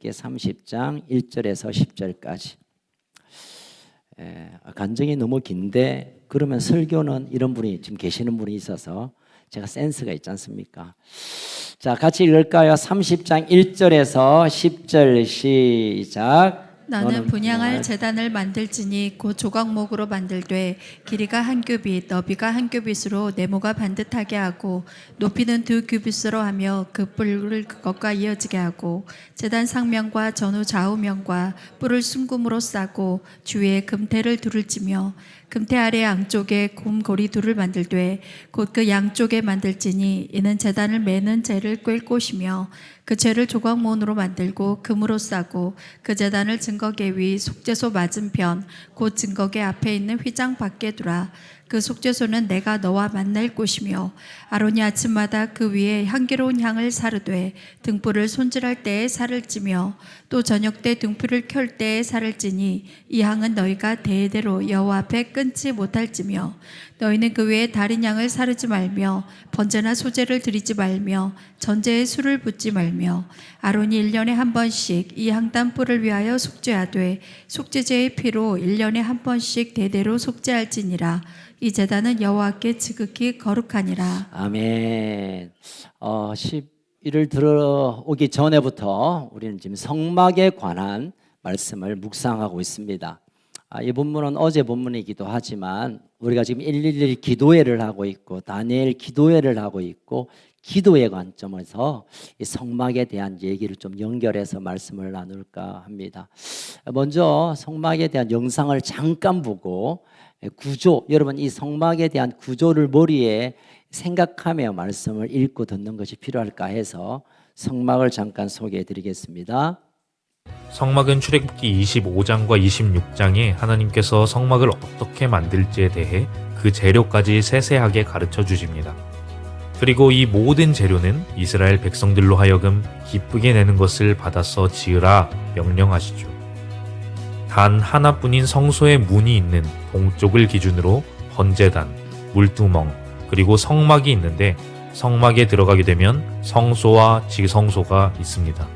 출애굽기 30장 1절에서 10절까지. 간증이 너무 긴데 그러면 설교는 이런 분이 지금 계시는 분이 있어서 제가 센스가 있지 않습니까? 자, 같이 읽을까요? 30장 1절에서 10절 시작. 나는 분향할 제단을 만들지니 곧 조각목으로 만들되 길이가 한 규빗 너비가 한 규빗으로 네모가 반듯하게 하고 높이는 2규빗으로 하며 그 뿔을 그것과 이어지게 하고 제단 상면과 전후 좌우면과 뿔을 순금으로 싸고 주위에 금태를 둘을 찌며 금태 아래 양쪽에 곰고리 둘을 만들되 곧 그 양쪽에 만들지니 이는 제단을 매는 재를 꿰 곳이며 그 재를 조각몬으로 만들고 금으로 싸고 그 제단을 증거계 위 속죄소 맞은편 곧 증거계 앞에 있는 휘장 밖에 두라. 그 속죄소는 내가 너와 만날 곳이며 아론이 아침마다 그 위에 향기로운 향을 사르되 등불을 손질할 때에 살을 찌며 또 저녁 때 등불을 켤 때에 살을 찌니 이 향은 너희가 대대로 여호와 앞에 끊지 못할지며 너희는 그 위에 다른 양을 사르지 말며 번제나 소제를 드리지 말며 전제에 술을 붓지 말며 아론이 1년에 한 번씩 이 향단 뿔을 위하여 속죄하되 속죄제의 피로 1년에 한 번씩 대대로 속죄할지니라. 이 제단은 여호와께 지극히 거룩하니라. 아멘. 11을 들어오기 전에부터 우리는 지금 성막에 관한 말씀을 묵상하고 있습니다. 이 본문은 어제 본문이기도 하지만 우리가 지금 111 기도회를 하고 있고 다니엘 기도회를 하고 있고 기도의 관점에서 이 성막에 대한 얘기를 좀 연결해서 말씀을 나눌까 합니다. 먼저 성막에 대한 영상을 잠깐 보고 구조, 여러분 이 성막에 대한 구조를 머리에 생각하며 말씀을 읽고 듣는 것이 필요할까 해서 성막을 잠깐 소개해 드리겠습니다. 성막은 출애굽기 25장과 26장에 하나님께서 성막을 어떻게 만들지에 대해 그 재료까지 세세하게 가르쳐 주십니다. 그리고 이 모든 재료는 이스라엘 백성들로 하여금 기쁘게 내는 것을 받아서 지으라 명령하시죠. 단 하나뿐인 성소의 문이 있는 동쪽을 기준으로 번제단, 물두멍, 그리고 성막이 있는데 성막에 들어가게 되면 성소와 지성소가 있습니다.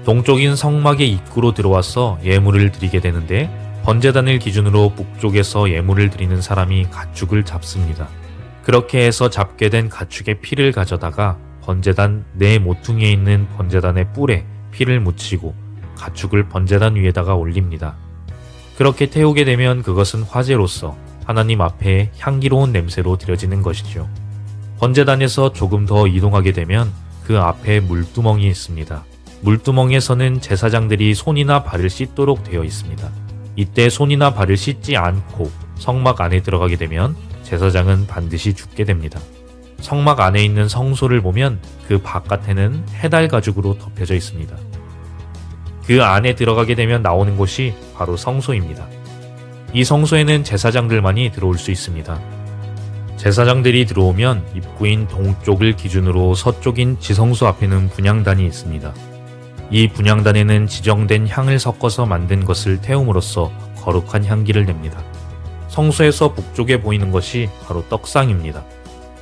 동쪽인 성막의 입구로 들어와서 예물을 드리게 되는데 번제단을 기준으로 북쪽에서 예물을 드리는 사람이 가축을 잡습니다. 그렇게 해서 잡게 된 가축의 피를 가져다가 번제단 네 모퉁이에 있는 번제단의 뿔에 피를 묻히고 가축을 번제단 위에다가 올립니다. 그렇게 태우게 되면 그것은 화제로서 하나님 앞에 향기로운 냄새로 드려지는 것이죠. 번제단에서 조금 더 이동하게 되면 그 앞에 물두멍이 있습니다. 물두멍에서는 제사장들이 손이나 발을 씻도록 되어 있습니다. 이때 손이나 발을 씻지 않고 성막 안에 들어가게 되면 제사장은 반드시 죽게 됩니다. 성막 안에 있는 성소를 보면 그 바깥에는 해달 가죽으로 덮여져 있습니다. 그 안에 들어가게 되면 나오는 곳이 바로 성소입니다. 이 성소에는 제사장들만이 들어올 수 있습니다. 제사장들이 들어오면 입구인 동쪽을 기준으로 서쪽인 지성소 앞에는 분향단이 있습니다. 이 분향단에는 지정된 향을 섞어서 만든 것을 태움으로써 거룩한 향기를 냅니다. 성소에서 북쪽에 보이는 것이 바로 떡상입니다.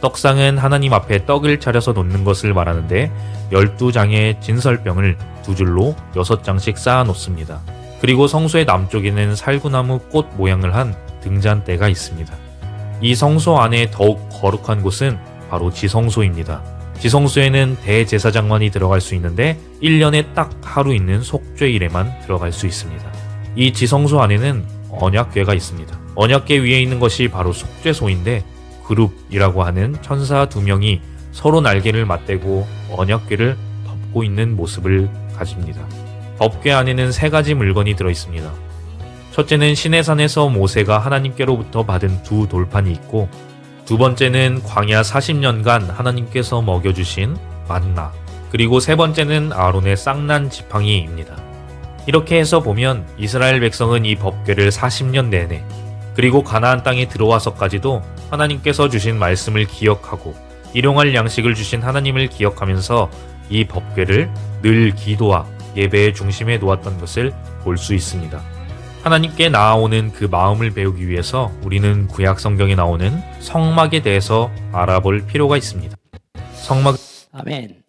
떡상은 하나님 앞에 떡을 차려서 놓는 것을 말하는데 12장의 진설병을 2줄로 6장씩 쌓아 놓습니다. 그리고 성소의 남쪽에는 살구나무 꽃 모양을 한 등잔대가 있습니다. 이 성소 안에 더욱 거룩한 곳은 바로 지성소입니다. 지성소에는 대제사장만이 들어갈 수 있는데 1년에 딱 하루 있는 속죄일에만 들어갈 수 있습니다. 이 지성소 안에는 언약궤가 있습니다. 언약궤 위에 있는 것이 바로 속죄소인데 그룹이라고 하는 천사 2명이 서로 날개를 맞대고 언약궤를 덮고 있는 모습을 가집니다. 덮궤 안에는 3가지 물건이 들어있습니다. 첫째는 시내산에서 모세가 하나님께로부터 받은 2 돌판이 있고 두 번째는 광야 40년간 하나님께서 먹여주신 만나, 그리고 3번째는 아론의 쌍난 지팡이입니다. 이렇게 해서 보면 이스라엘 백성은 이 법궤를 40년 내내 그리고 가나안 땅에 들어와서까지도 하나님께서 주신 말씀을 기억하고 일용할 양식을 주신 하나님을 기억하면서 이 법궤를 늘 기도와 예배의 중심에 놓았던 것을 볼 수 있습니다. 하나님께 나아오는 그 마음을 배우기 위해서 우리는 구약 성경에 나오는 성막에 대해서 알아볼 필요가 있습니다. 성막 아멘.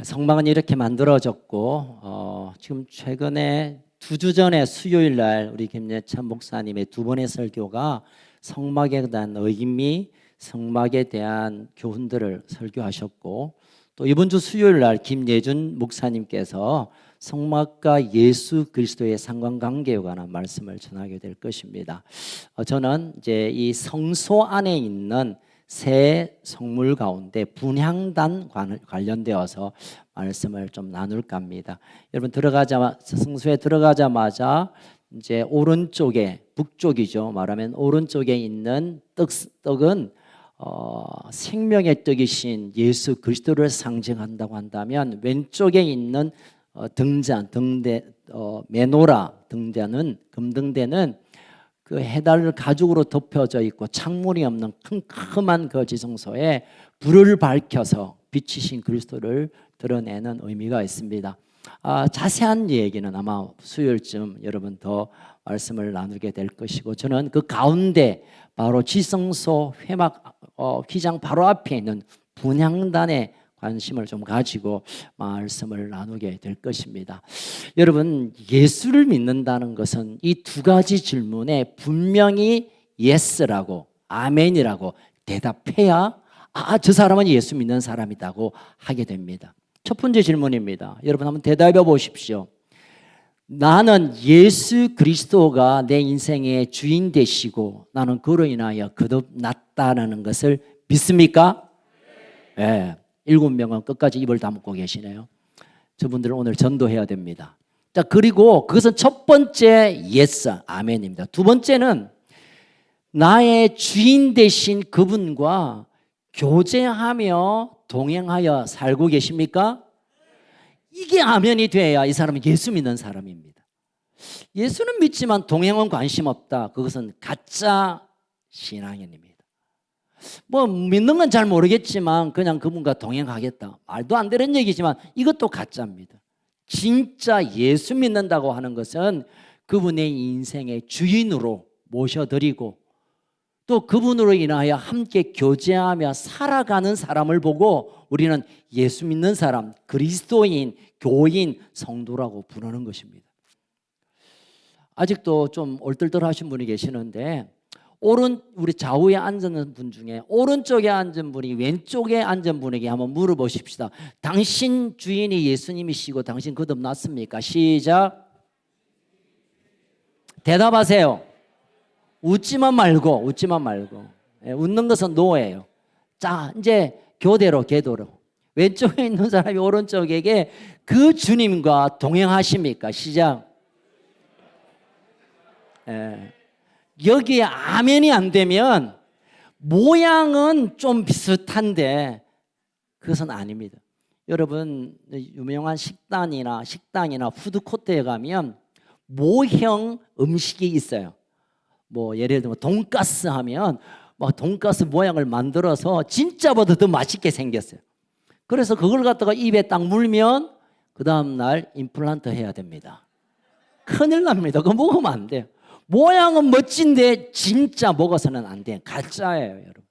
성막은 이렇게 만들어졌고 지금 최근에 2주 전에 수요일 날 우리 김예찬 목사님의 2번의 설교가 성막에 대한 의미, 성막에 대한 교훈들을 설교하셨고 또 이번 주 수요일 날 김예준 목사님께서 성막과 예수 그리스도의 상관관계에 관한 말씀을 전하게 될 것입니다. 저는 이제 이 성소 안에 있는 새 성물 가운데 분향단 관련되어서 말씀을 좀 나눌까 합니다. 여러분 성소에 들어가자마자 이제 오른쪽에 북쪽이죠. 말하면 오른쪽에 있는 떡은 생명의 떡이신 예수 그리스도를 상징한다고 한다면 왼쪽에 있는 메노라 등대는 금등대는 그 해달 가죽으로 덮여져 있고 창문이 없는 큼큼한 그 지성소에 불을 밝혀서 비치신 그리스도를 드러내는 의미가 있습니다. 자세한 얘기는 아마 수요일쯤 여러분 더 말씀을 나누게 될 것이고 저는 그 가운데 바로 지성소 휘장 바로 앞에 있는 분향단에 관심을 좀 가지고 말씀을 나누게 될 것입니다. 여러분, 예수를 믿는다는 것은 이 2가지 질문에 분명히 예스라고 아멘이라고 대답해야 저 사람은 예수 믿는 사람이라고 하게 됩니다. 첫 번째 질문입니다. 여러분 한번 대답해 보십시오. 나는 예수 그리스도가 내 인생의 주인 되시고 나는 그로 인하여 거듭났다는 것을 믿습니까? 네. 7명은 끝까지 입을 다물고 계시네요. 저분들은 오늘 전도해야 됩니다. 자, 그리고 그것은 첫 번째 예스, 아멘입니다. 두 번째는 나의 주인 되신 그분과 교제하며 동행하여 살고 계십니까? 이게 아멘이 돼야 이 사람은 예수 믿는 사람입니다. 예수는 믿지만 동행은 관심 없다. 그것은 가짜 신앙인입니다. 뭐 믿는 건 잘 모르겠지만 그냥 그분과 동행하겠다. 말도 안 되는 얘기지만 이것도 가짜입니다. 진짜 예수 믿는다고 하는 것은 그분의 인생의 주인으로 모셔드리고 또 그분으로 인하여 함께 교제하며 살아가는 사람을 보고 우리는 예수 믿는 사람, 그리스도인, 교인, 성도라고 부르는 것입니다. 아직도 좀 얼떨떨하신 분이 계시는데 우리 좌우에 앉은 분 중에 오른쪽에 앉은 분이 왼쪽에 앉은 분에게 한번 물어보십시다. 당신 주인이 예수님이시고 당신 거듭났습니까? 시작. 대답하세요. 웃지만 말고. 웃는 것은 노예요. 자, 이제 교대로. 왼쪽에 있는 사람이 오른쪽에게 그 주님과 동행하십니까? 시작. 여기에 아멘이 안 되면 모양은 좀 비슷한데 그것은 아닙니다. 여러분 유명한 식당이나 푸드코트에 가면 모형 음식이 있어요. 뭐 예를 들면 돈가스 하면 막 돈가스 모양을 만들어서 진짜보다 더 맛있게 생겼어요. 그래서 그걸 갖다가 입에 딱 물면 그 다음 날 임플란트 해야 됩니다. 큰일 납니다. 그거 먹으면 안 돼요. 모양은 멋진데 진짜 먹어서는 안 돼. 가짜예요, 여러분.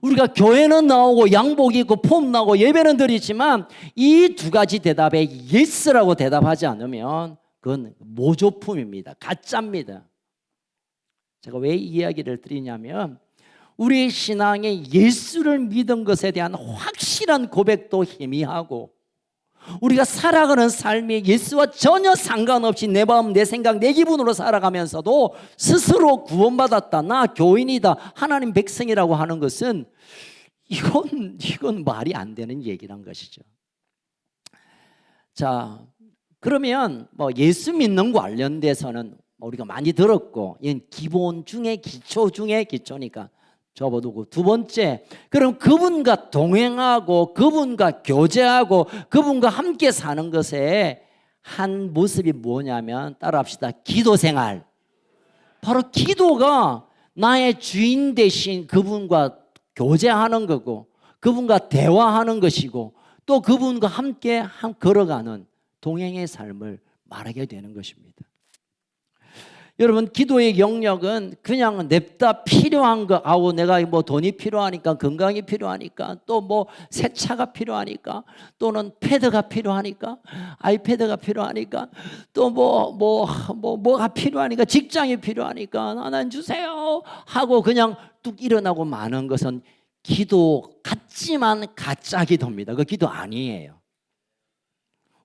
우리가 교회는 나오고 양복 입고 폼 나오고 예배는 드리지만 이 2가지 대답에 예스라고 대답하지 않으면 그건 모조품입니다. 가짜입니다. 제가 왜 이 이야기를 드리냐면 우리의 신앙에 예수를 믿은 것에 대한 확실한 고백도 희미하고 우리가 살아가는 삶이 예수와 전혀 상관없이 내 마음, 내 생각, 내 기분으로 살아가면서도 스스로 구원받았다, 나 교인이다, 하나님 백성이라고 하는 것은 이건 말이 안 되는 얘기란 것이죠. 자, 그러면 뭐 예수 믿는 관련돼서는 우리가 많이 들었고 이건 기본 중에 기초 중에 기초니까 접어두고 두 번째, 그럼 그분과 동행하고 그분과 교제하고 그분과 함께 사는 것에 한 모습이 뭐냐면 따라합시다. 기도 생활. 바로 기도가 나의 주인 되신 그분과 교제하는 거고 그분과 대화하는 것이고 또 그분과 함께 걸어가는 동행의 삶을 말하게 되는 것입니다. 여러분, 기도의 영역은 그냥 냅다 필요한 거, 아우 내가 뭐 돈이 필요하니까, 건강이 필요하니까, 또 뭐 새 차가 필요하니까, 또는 패드가 필요하니까, 아이패드가 필요하니까, 또 뭐가 필요하니까, 직장이 필요하니까 하나님 주세요 하고 그냥 뚝 일어나고 마는 것은 기도 같지만 가짜 기도입니다. 그 기도 아니에요.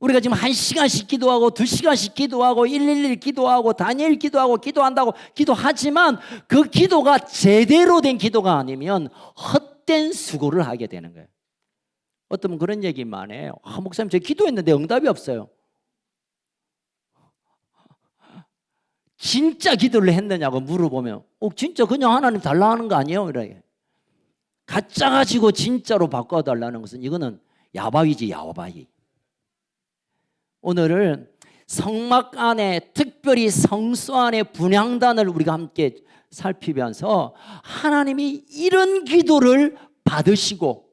우리가 지금 1시간씩 기도하고 2시간씩 기도하고 111 기도하고 다니엘 기도하고 기도한다고 기도하지만 그 기도가 제대로 된 기도가 아니면 헛된 수고를 하게 되는 거예요. 어떤 분 그런 얘기만 해요. 목사님 저 기도했는데 응답이 없어요. 진짜 기도를 했느냐고 물어보면 진짜 그냥 하나님 달라 하는 거 아니에요? 이렇게 가짜 가지고 진짜로 바꿔달라는 것은 이거는 야바위지, 야바위. 오늘은 성막 안에, 특별히 성소 안에 분향단을 우리가 함께 살피면서 하나님이 이런 기도를 받으시고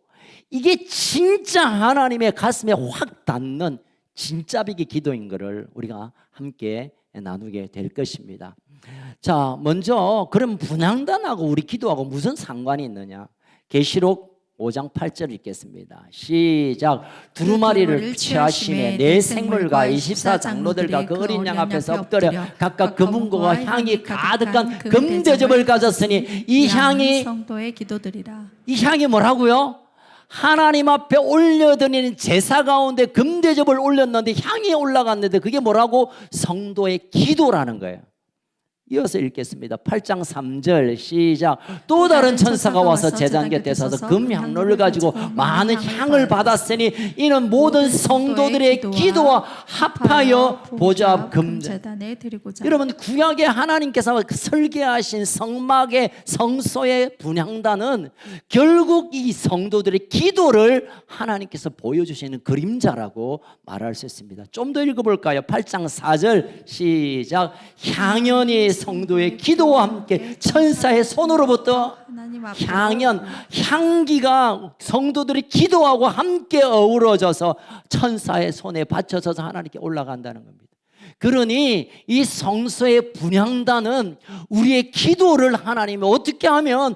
이게 진짜 하나님의 가슴에 확 닿는 진짜 비기 기도인 것을 우리가 함께 나누게 될 것입니다. 자, 먼저 그럼 분향단하고 우리 기도하고 무슨 상관이 있느냐? 계시록 5장 8절 읽겠습니다. 시작. 두루마리를 취하심에 네 생물과 24장로들과 그 어린 양 앞에서 엎드려 각각 금은고와 향이 가득한 금대접을 가졌으니 이 향이 성도의 기도드리라. 이 향이 뭐라고요? 하나님 앞에 올려드리는 제사 가운데 금대접을 올렸는데 향이 올라갔는데 그게 뭐라고? 성도의 기도라는 거예요. 이어서 읽겠습니다. 8장 3절 시작. 또 다른 천사가 와서 제단 곁에 서서 금향로를 가지고 많은 향을 받았으니 이는 모든 성도들의 기도와 합하여 보좌 앞 금제단에 드리고자. 여러분, 구약의 하나님께서 설계하신 성막의 성소의 분향단은 결국 이 성도들의 기도를 하나님께서 보여주시는 그림자라고 말할 수 있습니다. 좀 더 읽어볼까요? 8장 4절 시작. 향연이 성도의 기도와 함께 천사의 손으로부터 향기가 성도들이 기도하고 함께 어우러져서 천사의 손에 받쳐져서 하나님께 올라간다는 겁니다. 그러니 이 성소의 분향단은 우리의 기도를 하나님이 어떻게 하면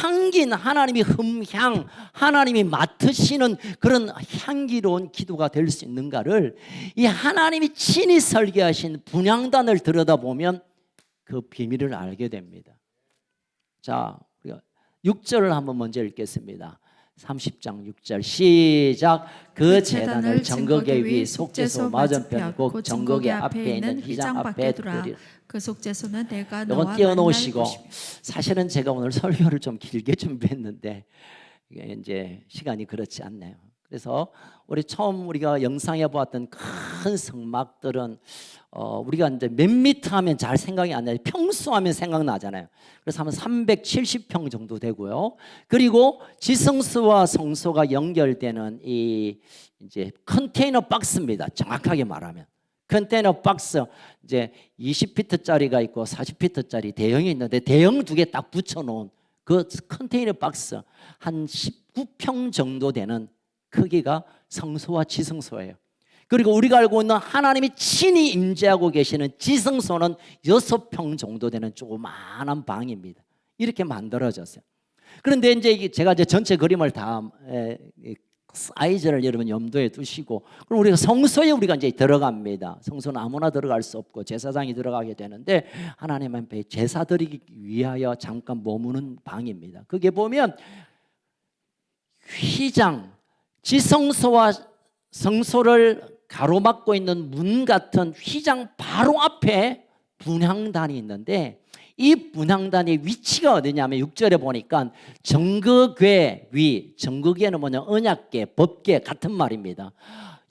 향긴 하나님이 흠향, 하나님이 맡으시는 그런 향기로운 기도가 될 수 있는가를 이 하나님이 친히 설계하신 분향단을 들여다보면 그 비밀을 알게 됩니다. 자, 우리가 6절을 한번 먼저 읽겠습니다. 30장 6절 시작. 그 제단을 정거계 위 속죄소 맞은편 곧 정거계 앞에 있는 휘장 앞에 두리라. 그 속죄소는 내가 이건 띄워놓으시고, 사실은 제가 오늘 설교를 좀 길게 준비했는데 이게 이제 시간이 그렇지 않네요. 그래서 우리가 영상에 보았던 큰 성막들은 우리가 이제 몇 미터 하면 잘 생각이 안 나요. 평수 하면 생각나잖아요. 그래서 하면 370평 정도 되고요. 그리고 지성소와 성소가 연결되는 이 이제 컨테이너 박스입니다. 정확하게 말하면 컨테이너 박스 이제 20피트짜리가 있고 40피트짜리 대형이 있는데 대형 두 개 딱 붙여놓은 그 컨테이너 박스 한 19평 정도 되는 크기가 성소와 지성소예요. 그리고 우리가 알고 있는 하나님이 친히 임재하고 계시는 지성소는 6평 정도 되는 조그마한 방입니다. 이렇게 만들어졌어요. 그런데 이제 제가 전체 그림을 다 사이즈를 여러분 염두에 두시고, 그럼 우리가 성소에 우리가 이제 들어갑니다. 성소는 아무나 들어갈 수 없고 제사장이 들어가게 되는데 하나님 앞에 제사 드리기 위하여 잠깐 머무는 방입니다. 그게 보면 휘장, 지성소와 성소를 가로막고 있는 문 같은 휘장 바로 앞에 분향단이 있는데 이 분향단의 위치가 어디냐면 6절에 보니까 정거궤 위, 정거궤는 뭐냐, 언약궤, 법궤 같은 말입니다.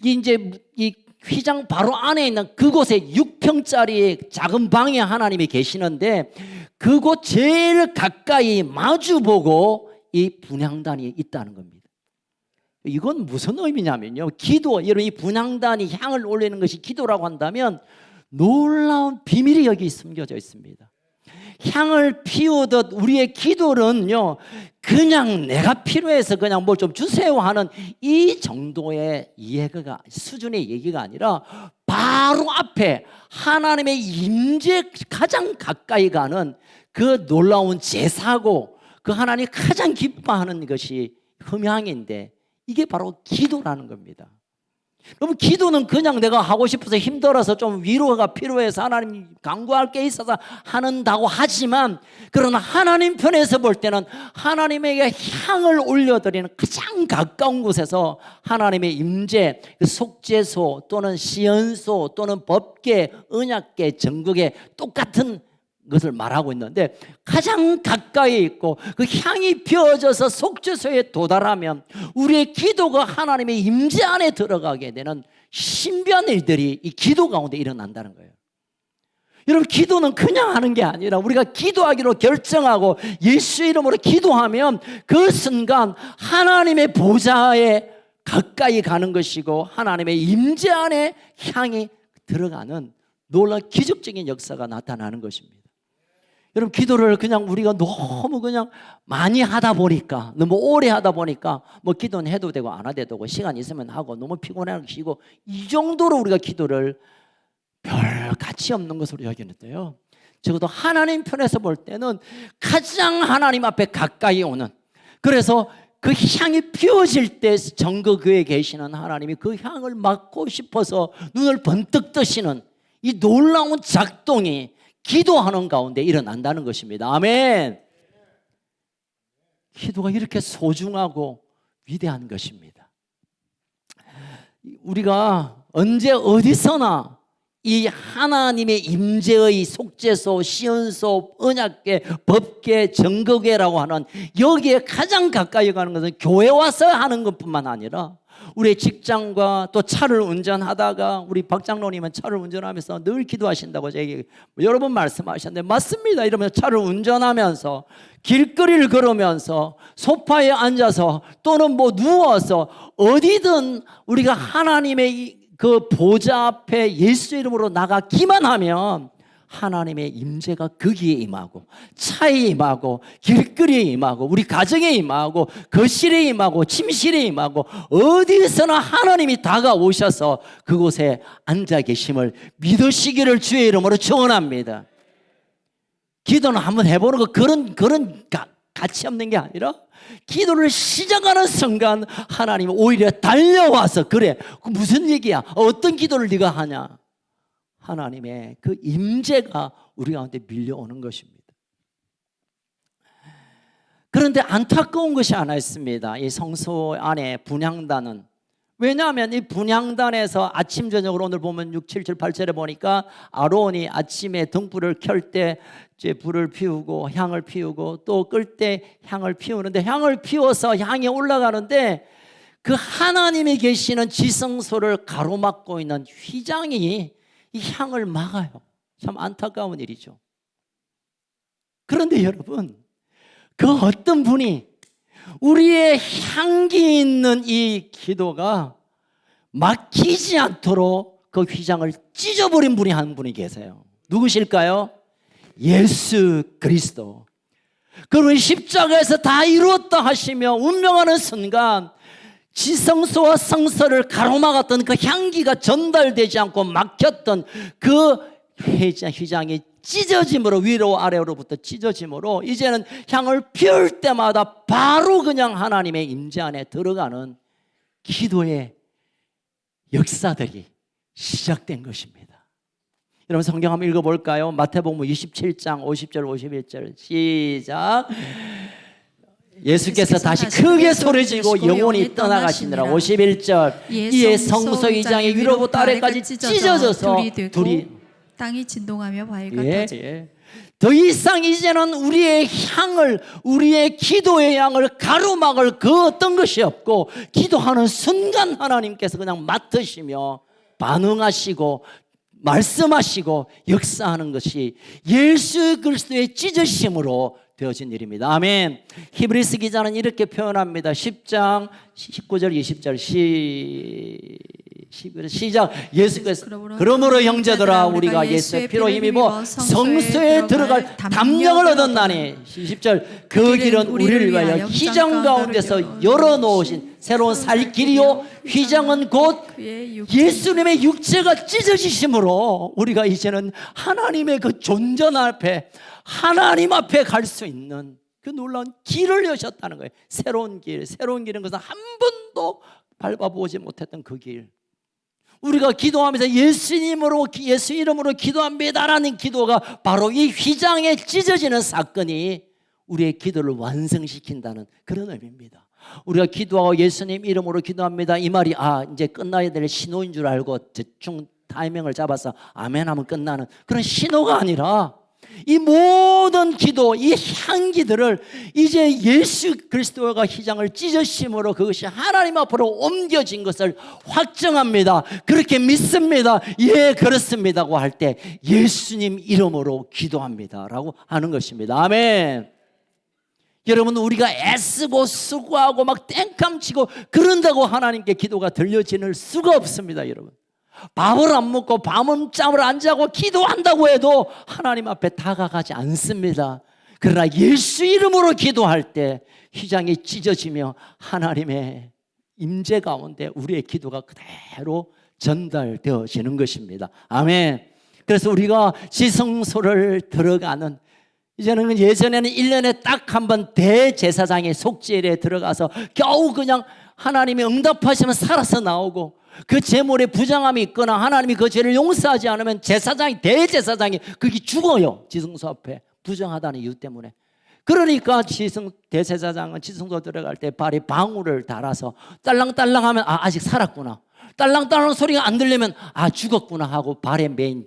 이제 이 휘장 바로 안에 있는 그곳에 6평짜리 작은 방에 하나님이 계시는데 그곳 제일 가까이 마주보고 이 분향단이 있다는 겁니다. 이건 무슨 의미냐면요, 기도, 여러분 이 분향단이 향을 올리는 것이 기도라고 한다면 놀라운 비밀이 여기 숨겨져 있습니다. 향을 피우듯 우리의 기도는요, 그냥 내가 필요해서 그냥 뭘 좀 주세요 하는 이 정도의 이해가 수준의 얘기가 아니라 바로 앞에 하나님의 임재 가장 가까이 가는 그 놀라운 제사고 그 하나님이 가장 기뻐하는 것이 흠향인데 이게 바로 기도라는 겁니다. 여러분, 기도는 그냥 내가 하고 싶어서 힘들어서 좀 위로가 필요해서 하나님 간구할 게 있어서 하는다고 하지만, 그러나 하나님 편에서 볼 때는 하나님에게 향을 올려드리는 가장 가까운 곳에서 하나님의 임재, 그 속죄소 또는 시연소 또는 법계, 언약계, 정국에 똑같은 것을 말하고 있는데, 가장 가까이 있고 그 향이 피어져서 속죄소에 도달하면 우리의 기도가 하나님의 임재 안에 들어가게 되는 신비한 일들이 이 기도 가운데 일어난다는 거예요. 여러분, 기도는 그냥 하는 게 아니라 우리가 기도하기로 결정하고 예수 이름으로 기도하면 그 순간 하나님의 보좌에 가까이 가는 것이고 하나님의 임재 안에 향이 들어가는 놀라운 기적적인 역사가 나타나는 것입니다. 여러분, 기도를 그냥 우리가 너무 그냥 많이 하다 보니까, 너무 오래 하다 보니까 뭐 기도는 해도 되고 안 해도 되고 시간 있으면 하고 너무 피곤해서 쉬고, 이 정도로 우리가 기도를 별 가치 없는 것으로 여기는데요, 적어도 하나님 편에서 볼 때는 가장 하나님 앞에 가까이 오는, 그래서 그 향이 피어질 때 정거교에 계시는 하나님이 그 향을 맡고 싶어서 눈을 번뜩 뜨시는 이 놀라운 작동이 기도하는 가운데 일어난다는 것입니다. 아멘. 기도가 이렇게 소중하고 위대한 것입니다. 우리가 언제 어디서나 이 하나님의 임재의 속죄소, 시연소, 언약궤, 법궤, 정거궤라고 하는 여기에 가장 가까이 가는 것은 교회 와서 하는 것뿐만 아니라 우리의 직장과 또 차를 운전하다가, 우리 박 장로님은 차를 운전하면서 늘 기도하신다고 제게 여러 번 말씀하셨는데 맞습니다. 이러면서 차를 운전하면서 길거리를 걸으면서 소파에 앉아서 또는 뭐 누워서 어디든 우리가 하나님의 그 보좌 앞에 예수 이름으로 나가기만 하면 하나님의 임재가 거기에 임하고, 차에 임하고, 길거리에 임하고, 우리 가정에 임하고, 거실에 임하고, 침실에 임하고, 어디서나 하나님이 다가오셔서 그곳에 앉아 계심을 믿으시기를 주의 이름으로 축원합니다. 기도는 한번 해보는 거 그런 가치 없는 게 아니라, 기도를 시작하는 순간 하나님이 오히려 달려와서, 그래, 그 무슨 얘기야? 어떤 기도를 네가 하냐? 하나님의 그 임재가 우리 가운데 밀려오는 것입니다. 그런데 안타까운 것이 하나 있습니다. 이 성소 안에 분향단은, 왜냐하면 이 분향단에서 아침 저녁으로, 오늘 보면 6, 7, 8절에 보니까 아론이 아침에 등불을 켤 때 이제 불을 피우고 향을 피우고 또 끌 때 향을 피우는데, 향을 피워서 향이 올라가는데 그 하나님이 계시는 지성소를 가로막고 있는 휘장이 이 향을 막아요. 참 안타까운 일이죠. 그런데 여러분, 그 어떤 분이 우리의 향기 있는 이 기도가 막히지 않도록 그 휘장을 찢어버린 분이 한 분이 계세요. 누구실까요? 예수 그리스도. 그러면 십자가에서 다 이루었다 하시며 운명하는 순간 지성소와 성소를 가로막았던 그 향기가 전달되지 않고 막혔던 그 휘장이 찢어짐으로, 위로 아래로부터 찢어짐으로 이제는 향을 피울 때마다 바로 그냥 하나님의 임재 안에 들어가는 기도의 역사들이 시작된 것입니다. 여러분, 성경 한번 읽어볼까요? 마태복음 27장 50절 51절 시작. 예수께서 다시 크게 소리지고 영혼이 떠나가시느라. 51절. 이에 성소 휘장이 위로부터 아래까지 찢어져서 둘이 땅이 진동하며 바위가 터져. 더 이상 이제는 우리의 향을, 우리의 기도의 향을 가로막을 그 어떤 것이 없고, 기도하는 순간 하나님께서 그냥 맡으시며 반응하시고 말씀하시고 역사하는 것이 예수 그리스도의 찢으심으로 되어진 일입니다. 아멘. 히브리서 기자는 이렇게 표현합니다. 10장 19절 20절 시작. 예수께서 그러므로 형제들아 우리가 예수의 피로 힘입어 성소에 들어갈 담력을 얻었나니 10절 그 길은 우리를 위하여 휘장 가운데서 열어놓으신 새로운 살 길이요 휘장은 곧 예수님의 육체가 찢어지심으로 우리가 이제는 하나님의 그 존전 앞에 하나님 앞에 갈 수 있는 그 놀라운 길을 여셨다는 거예요. 새로운 길은 것은 한 번도 밟아보지 못했던 그 길. 우리가 기도하면서 예수 이름으로 기도합니다라는 기도가 바로 이 휘장에 찢어지는 사건이 우리의 기도를 완성시킨다는 그런 의미입니다. 우리가 기도하고 예수님 이름으로 기도합니다 이 말이 이제 끝나야 될 신호인 줄 알고 대충 타이밍을 잡아서 아멘 하면 끝나는 그런 신호가 아니라 이 모든 기도, 이 향기들을 이제 예수 그리스도가 휘장을 찢으심으로 그것이 하나님 앞으로 옮겨진 것을 확정합니다. 그렇게 믿습니다. 예, 그렇습니다고 할 때 예수님 이름으로 기도합니다라고 하는 것입니다. 아멘. 여러분, 우리가 애쓰고 수고하고 막 땡깡치고 그런다고 하나님께 기도가 들려지는 수가 없습니다, 여러분. 밥을 안 먹고 밤잠을 안 자고 기도한다고 해도 하나님 앞에 다가가지 않습니다. 그러나 예수 이름으로 기도할 때 휘장이 찢어지며 하나님의 임재 가운데 우리의 기도가 그대로 전달되어지는 것입니다. 아멘. 그래서 우리가 지성소를 들어가는 이제는 예전에는 1년에 딱 한 번 대제사장의 속죄일에 들어가서 겨우 그냥 하나님이 응답하시면 살아서 나오고 그 제물에 부정함이 있거나 하나님이 그 죄를 용서하지 않으면 대제사장이 거기 죽어요. 지성소 앞에 부정하다는 이유 때문에. 그러니까 대제사장은 지성소 들어갈 때 발에 방울을 달아서 딸랑딸랑하면 아직 살았구나, 딸랑딸랑 소리가 안 들리면 죽었구나 하고 발에 메인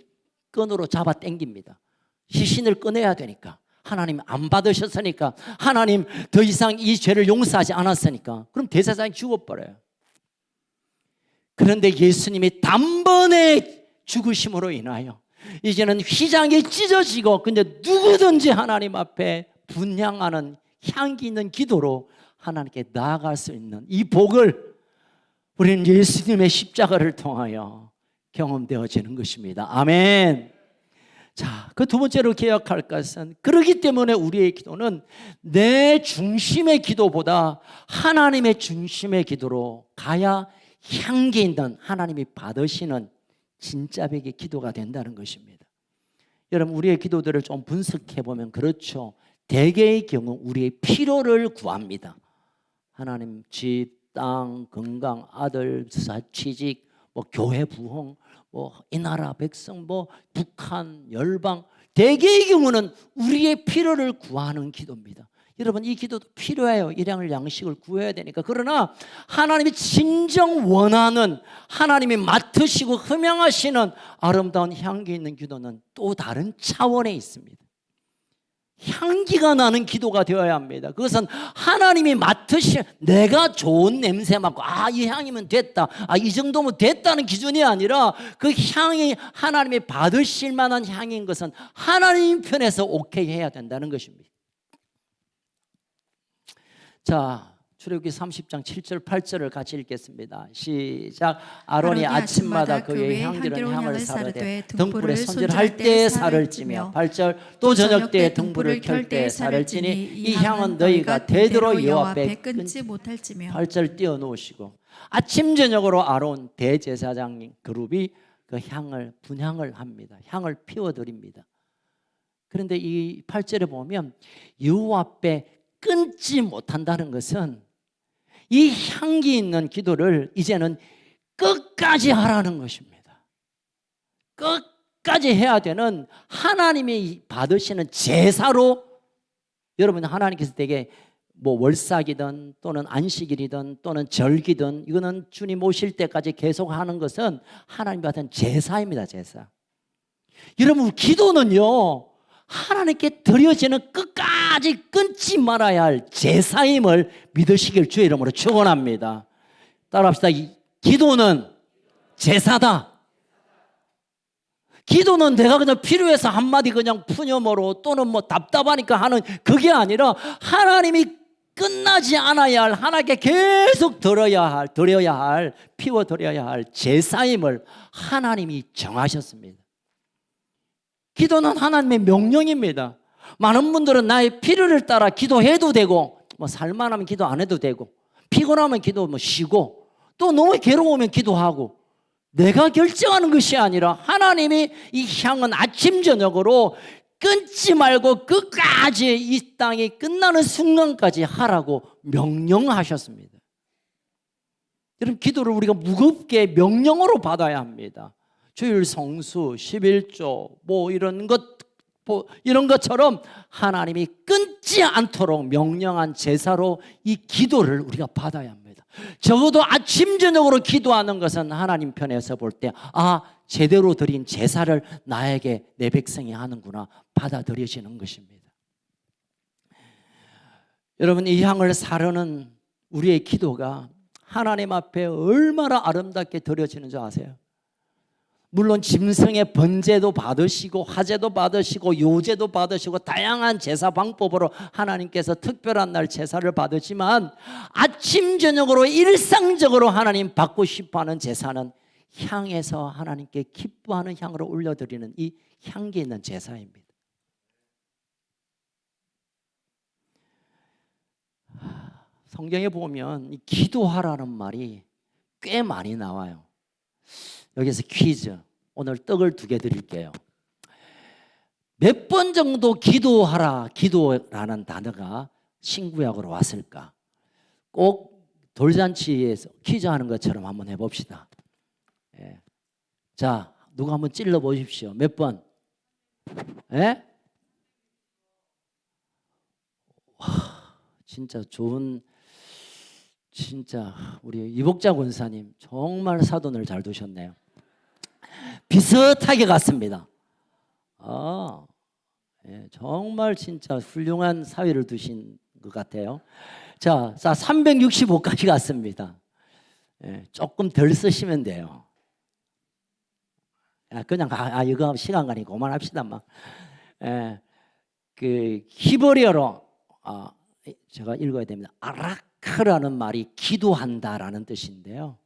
끈으로 잡아 당깁니다. 시신을 꺼내야 되니까. 하나님 안 받으셨으니까, 하나님 더 이상 이 죄를 용서하지 않았으니까. 그럼 대제사장이 죽어버려요. 그런데 예수님이 단번에 죽으심으로 인하여 이제는 휘장이 찢어지고, 근데 누구든지 하나님 앞에 분향하는 향기 있는 기도로 하나님께 나아갈 수 있는 이 복을 우리는 예수님의 십자가를 통하여 경험되어지는 것입니다. 아멘. 자, 그 두 번째로 기억할 것은, 그렇기 때문에 우리의 기도는 내 중심의 기도보다 하나님의 중심의 기도로 가야 향기 있는 하나님이 받으시는 진짜 백의 기도가 된다는 것입니다. 여러분, 우리의 기도들을 좀 분석해 보면 그렇죠. 대개의 경우 우리의 필요를 구합니다. 하나님 집, 땅, 건강, 아들, 취직, 교회 부흥, 이 나라 백성, 북한, 열방, 대개의 경우는 우리의 필요를 구하는 기도입니다. 여러분, 이 기도도 필요해요. 일양을 양식을 구해야 되니까. 그러나 하나님이 진정 원하는, 하나님이 맡으시고 흠양하시는 아름다운 향기 있는 기도는 또 다른 차원에 있습니다. 향기가 나는 기도가 되어야 합니다. 그것은 하나님이 맡으신, 내가 좋은 냄새 맡고 이 향이면 됐다, 이 정도면 됐다는 기준이 아니라 그 향이 하나님이 받으실 만한 향인 것은 하나님 편에서 오케이 해야 된다는 것입니다. 자, 출애굽기 30장 7절 8절을 같이 읽겠습니다. 시작. 아론이 아침마다 그의 향기로운 향을 사르되 등불에 손질할 때 살을 찌며 8절 또 저녁 때 등불을 켤 때 살을 찌니 이 향은 너희가 대대로 여호와 앞에 끊지 못할지며. 8절 띄워놓으시고, 아침 저녁으로 아론 대제사장 그룹이 그 향을 분향을 합니다. 향을 피워드립니다. 그런데 이 8절에 보면 여호와 앞에 끊지 못한다는 것은 이 향기 있는 기도를 이제는 끝까지 하라는 것입니다. 끝까지 해야 되는, 하나님이 받으시는 제사로, 여러분, 하나님께서 되게 월삭이든 또는 안식일이든 또는 절기든 이거는 주님 오실 때까지 계속 하는 것은 하나님 받은 제사입니다. 제사. 여러분, 기도는요, 하나님께 드려지는 끝까지 끊지 말아야 할 제사임을 믿으시길 주의 이름으로 축원합니다. 따라합시다. 기도는 제사다. 기도는 내가 그냥 필요해서 한마디 그냥 푸념으로 또는 답답하니까 하는 그게 아니라 하나님이 끝나지 않아야 할, 하나님께 계속 드려야 할, 피워 드려야 할 제사임을 하나님이 정하셨습니다. 기도는 하나님의 명령입니다. 많은 분들은 나의 필요를 따라 기도해도 되고, 뭐 살만하면 기도 안 해도 되고, 피곤하면 기도 쉬고, 또 너무 괴로우면 기도하고, 내가 결정하는 것이 아니라 하나님이 이 향은 아침 저녁으로 끊지 말고 끝까지 이 땅이 끝나는 순간까지 하라고 명령하셨습니다. 여러분, 기도를 우리가 무겁게 명령으로 받아야 합니다. 주일 성수, 11조 뭐 이런 것처럼 하나님이 끊지 않도록 명령한 제사로 이 기도를 우리가 받아야 합니다. 적어도 아침 저녁으로 기도하는 것은 하나님 편에서 볼 때 제대로 드린 제사를 나에게 내 백성이 하는구나 받아들여지는 것입니다. 여러분, 이 향을 사르는 우리의 기도가 하나님 앞에 얼마나 아름답게 드려지는 줄 아세요? 물론 짐승의 번제도 받으시고 화제도 받으시고 요제도 받으시고 다양한 제사 방법으로 하나님께서 특별한 날 제사를 받으지만 아침 저녁으로 일상적으로 하나님 받고 싶어하는 제사는 향에서 하나님께 기뻐하는 향으로 올려드리는 이 향기 있는 제사입니다. 성경에 보면 이 기도하라는 말이 꽤 많이 나와요. 여기서 퀴즈, 오늘 떡을 2개 드릴게요. 몇 번 정도 기도라는 단어가 신구약으로 왔을까? 꼭 돌잔치에서 퀴즈 하는 것처럼 한번 해봅시다. 자, 누가 한번 찔러 보십시오. 몇 번? 진짜 좋은, 진짜 우리 이복자 권사님 정말 사돈을 잘 두셨네요. 비슷하게 갔습니다. 정말 진짜 훌륭한 사위를 두신 것 같아요. 자, 365까지 갔습니다. 조금 덜 쓰시면 돼요. 그냥 이거 시간 가니까 그만합시다. 그 히브리어로 제가 읽어야 됩니다. 아라크라는 말이 기도한다라는 뜻인데요.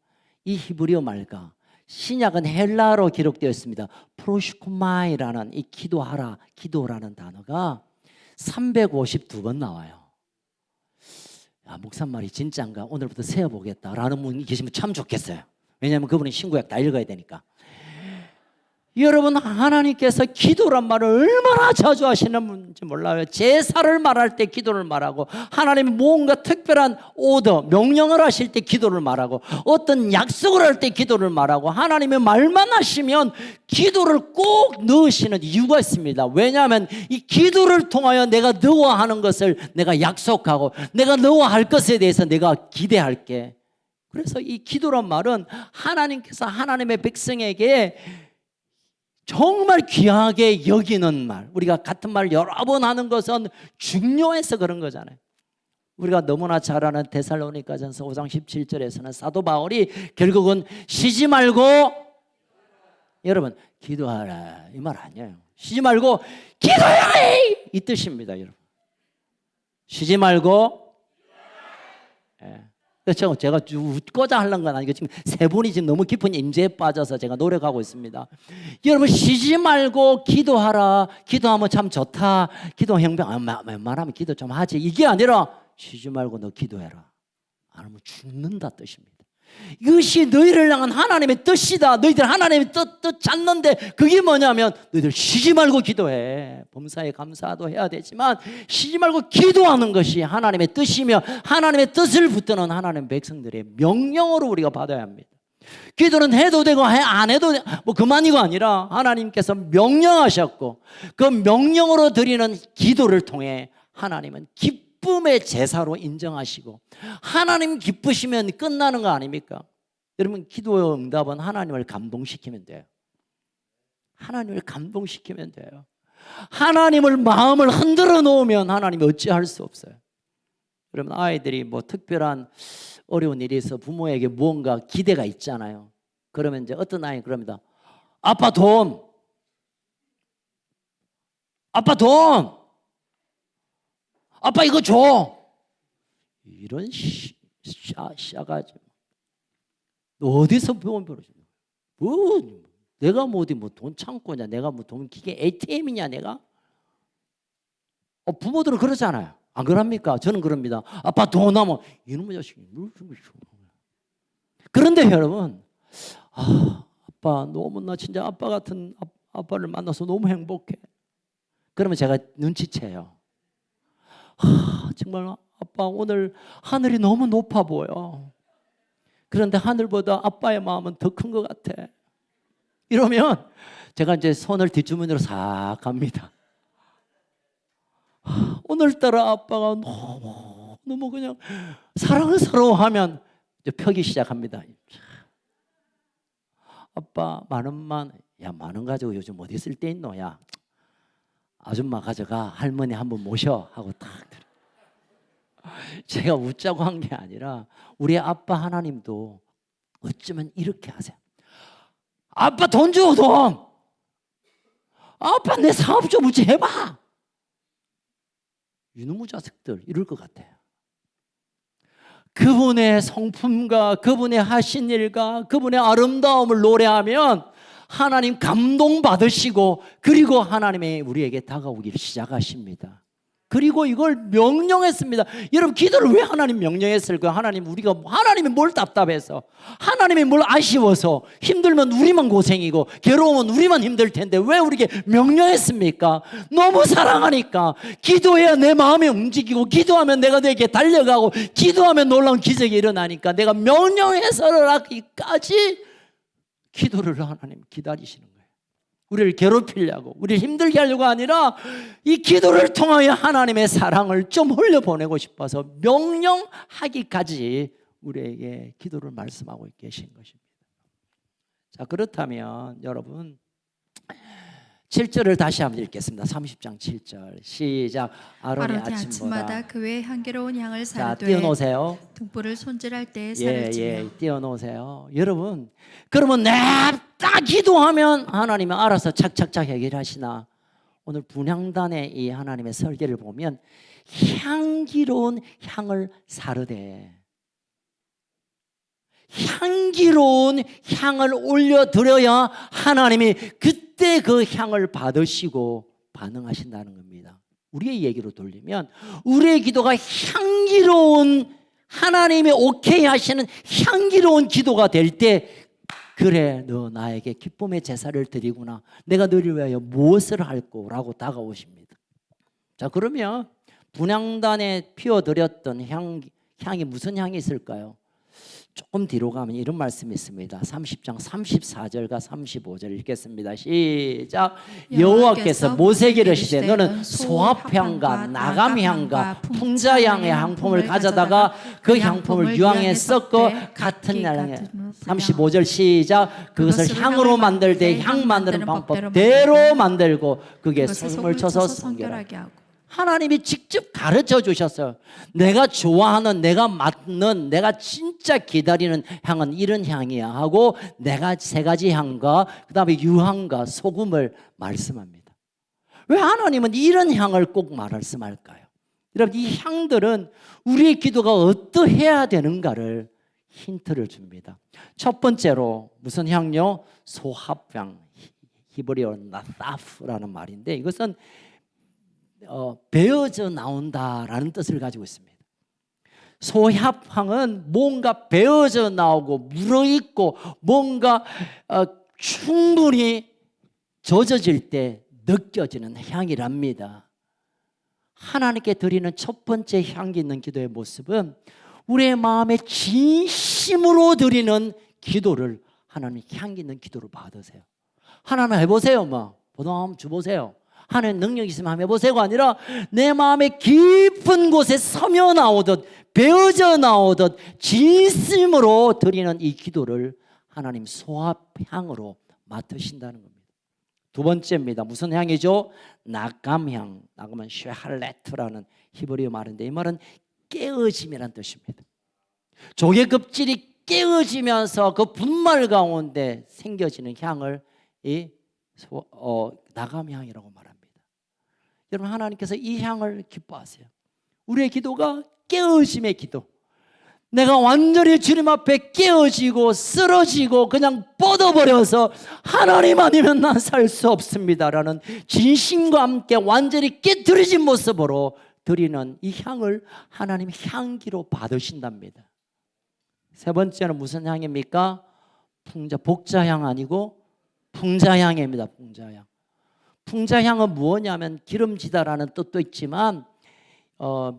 이 히브리어 말과 신약은 헬라어로 기록되어 있습니다. 프로시코마이라는 이 기도라는 단어가 352번 나와요. 목사 말이 진짜인가? 오늘부터 세어보겠다라는 분이 계시면 참 좋겠어요. 왜냐하면 그분이 신구약 다 읽어야 되니까. 여러분, 하나님께서 기도란 말을 얼마나 자주 하시는지 몰라요. 제사를 말할 때 기도를 말하고, 하나님이 뭔가 특별한 명령을 하실 때 기도를 말하고, 어떤 약속을 할 때 기도를 말하고, 하나님의 말만 하시면 기도를 꼭 넣으시는 이유가 있습니다. 왜냐하면 이 기도를 통하여 내가 너와 하는 것을 내가 약속하고, 내가 너와 할 것에 대해서 내가 기대할게. 그래서 이 기도란 말은 하나님께서 하나님의 백성에게 정말 귀하게 여기는 말, 우리가 같은 말 여러 번 하는 것은 중요해서 그런 거잖아요. 우리가 너무나 잘 아는 데살로니가전서 5장 17절에서는 사도 바울이 결국은 쉬지 말고, 여러분, 기도하라 이 말 아니에요. 쉬지 말고 기도해라 이 뜻입니다. 여러분, 쉬지 말고. 제가 웃고자 하는 건 아니고 지금 세 분이 지금 너무 깊은 임재에 빠져서 제가 노력하고 있습니다. 여러분, 쉬지 말고 기도하라. 기도하면 참 좋다. 기도 형병 웬만하면 기도 좀 하지. 이게 아니라 쉬지 말고 너 기도해라. 안 하면 죽는다 뜻입니다. 이것이 너희를 향한 하나님의 뜻이다. 너희들 하나님의 뜻 찾는데 그게 뭐냐면 너희들 쉬지 말고 기도해. 범사에 감사도 해야 되지만 쉬지 말고 기도하는 것이 하나님의 뜻이며, 하나님의 뜻을 붙드는 하나님의 백성들의 명령으로 우리가 받아야 합니다. 기도는 해도 되고 안 해도 뭐 그만이고 아니라 하나님께서 명령하셨고, 그 명령으로 드리는 기도를 통해 하나님은 기쁨의 제사로 인정하시고, 하나님 기쁘시면 끝나는 거 아닙니까? 여러분, 기도의 응답은 하나님을 감동시키면 돼요. 하나님을 감동시키면 돼요. 하나님을 마음을 흔들어 놓으면 하나님이 어찌할 수 없어요. 여러분, 아이들이 뭐 특별한 어려운 일이 있어 부모에게 무언가 기대가 있잖아요. 그러면 이제 어떤 아이 그럽니다. 아빠 돈, 아빠 돈, 아빠 이거 줘. 이런 싸가지. 너 어디서 병원 벌어지냐? 뭐 내가 뭐 어디 뭐 돈 창고냐? 내가 뭐 돈 기계 ATM이냐? 내가? 부모들은 그러잖아요. 안 그럽니까? 저는 그럽니다. 아빠 돈 하면 이놈의 자식이 그런데 여러분, 아빠 너무나 진짜 아빠 같은 아빠를 만나서 너무 행복해. 그러면 제가 눈치채요. 정말 아빠 오늘 하늘이 너무 높아 보여. 그런데 하늘보다 아빠의 마음은 더 큰 것 같아. 이러면 제가 이제 손을 뒷주머니로 싹 갑니다. 오늘따라 아빠가 너무 그냥 사랑스러워하면 이제 펴기 시작합니다. 아빠 만원만, 야 만원 가지고 요즘 어디 쓸 데 있노? 야 아줌마 가져가, 할머니 한번 모셔 하고 딱 들어. 제가 웃자고 한 게 아니라 우리 아빠 하나님도 어쩌면 이렇게 하세요. 아빠 돈 줘, 돈. 아빠 내 사업 좀 어찌 해봐. 이놈의 자식들 이럴 것 같아요. 그분의 성품과 그분의 하신 일과 그분의 아름다움을 노래하면 하나님 감동받으시고 그리고 하나님이 우리에게 다가오기 시작하십니다. 그리고 이걸 명령했습니다. 여러분 기도를 왜 하나님 명령했을까요? 하나님이 뭘 답답해서, 하나님이 뭘 아쉬워서, 힘들면 우리만 고생이고 괴로우면 우리만 힘들 텐데 왜 우리에게 명령했습니까? 너무 사랑하니까. 기도해야 내 마음이 움직이고 기도하면 내가 너에게 달려가고 기도하면 놀라운 기적이 일어나니까 내가 명령해서를 하기까지 기도를 하나님 기다리시는 거예요. 우리를 괴롭히려고, 우리를 힘들게 하려고 아니라 이 기도를 통하여 하나님의 사랑을 좀 흘려보내고 싶어서 명령하기까지 우리에게 기도를 말씀하고 계신 것입니다. 자, 그렇다면 여러분 7절을 다시 한번 읽겠습니다. 30장 7절 시작. 아론이 아침마다 그 외에 향기로운 향을 자, 사르되 띄워놓으세요. 등불을 손질할 때에 살을 지며. 띄워놓으세요. 여러분, 그러면 냅다 기도하면 하나님은 알아서 착착착 해결하시나? 오늘 분향단의 이 하나님의 설계를 보면 향기로운 향을 사르되, 향기로운 향을 올려드려야 하나님이 그때 그 향을 받으시고 반응하신다는 겁니다. 우리의 얘기로 돌리면 우리의 기도가 향기로운, 하나님이 오케이 하시는 향기로운 기도가 될 때, 그래 너 나에게 기쁨의 제사를 드리구나, 내가 너를 위하여 무엇을 할 거라고 다가오십니다. 자, 그러면 분향단에 피워드렸던 향이 무슨 향이 있을까요? 조금 뒤로 가면 이런 말씀이 있습니다. 30장 34절과 35절 읽겠습니다. 시작. 여호와께서 모세에게 이르시되 너는 소합향과 나감향과 풍자향의 향품을 가져다가 그 향품을 유황에 섞어 같은 양에. 35절 시작. 그것을 향으로 만들 때 향 만드는 방법대로 만들고 그게 소금을 쳐서 성결하게 하고. 하나님이 직접 가르쳐 주셨어요. 내가 좋아하는, 내가 맡는, 내가 진짜 기다리는 향은 이런 향이야 하고 내가 세 가지 향과 그 다음에 유향과 소금을 말씀합니다. 왜 하나님은 이런 향을 꼭 말씀할까요? 여러분, 이 향들은 우리의 기도가 어떠해야 되는가를 힌트를 줍니다. 첫 번째로 무슨 향요? 소합향, 히브리어 나사프라는 말인데 이것은 베어져 나온다라는 뜻을 가지고 있습니다. 소합향은 뭔가 베어져 나오고 물어있고 뭔가 충분히 젖어질 때 느껴지는 향이랍니다. 하나님께 드리는 첫 번째 향기 있는 기도의 모습은 우리의 마음에 진심으로 드리는 기도를 하나님 향기 있는 기도로 받으세요. 하나님 해보세요. 보통 한번 줘보세요. 하나님 능력 있으면 한번 해보세요가 아니라 내 마음의 깊은 곳에 서며 나오듯 베어져 나오듯 진심으로 드리는 이 기도를 하나님 소합향으로 맡으신다는 겁니다. 두 번째입니다. 무슨 향이죠? 나감향. 나감은 쉐할레트라는 히브리어 말인데 이 말은 깨어짐이라는 뜻입니다. 조개 껍질이 깨어지면서 그 분말 가운데 생겨지는 향을 나감향이라고 말합니다. 여러분, 하나님께서 이 향을 기뻐하세요. 우리의 기도가 깨어짐의 기도. 내가 완전히 주님 앞에 깨어지고 쓰러지고 그냥 뻗어버려서 하나님 아니면 난 살 수 없습니다라는 진심과 함께 완전히 깨트려진 모습으로 드리는 이 향을 하나님 향기로 받으신답니다. 세 번째는 무슨 향입니까? 복자향 아니고 풍자향입니다. 풍자향. 풍자향은 무엇이냐면 기름지다라는 뜻도 있지만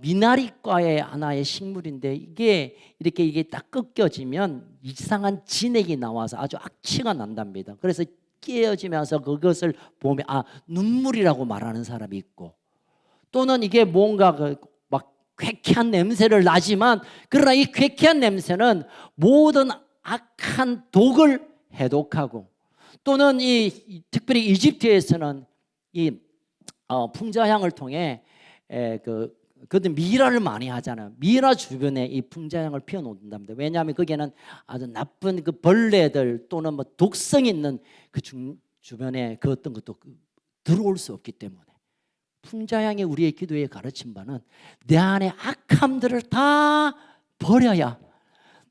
미나리과의 하나의 식물인데 이게 딱 꺾여지면 이상한 진액이 나와서 아주 악취가 난답니다. 그래서 깨어지면서 그것을 보면 눈물이라고 말하는 사람이 있고, 또는 이게 뭔가 막 쾌쾌한 냄새를 나지만, 그러나 이 쾌쾌한 냄새는 모든 악한 독을 해독하고, 또는 특별히 이집트에서는 이 풍자향을 통해 그들 미라를 많이 하잖아요. 미라 주변에 이 풍자향을 피워놓는답니다. 왜냐하면 거기에는 아주 나쁜 그 벌레들 또는 뭐 독성 있는 그 주변에 그 어떤 것도 들어올 수 없기 때문에, 풍자향이 우리의 기도에 가르친 바는 내 안에 악함들을 다 버려야,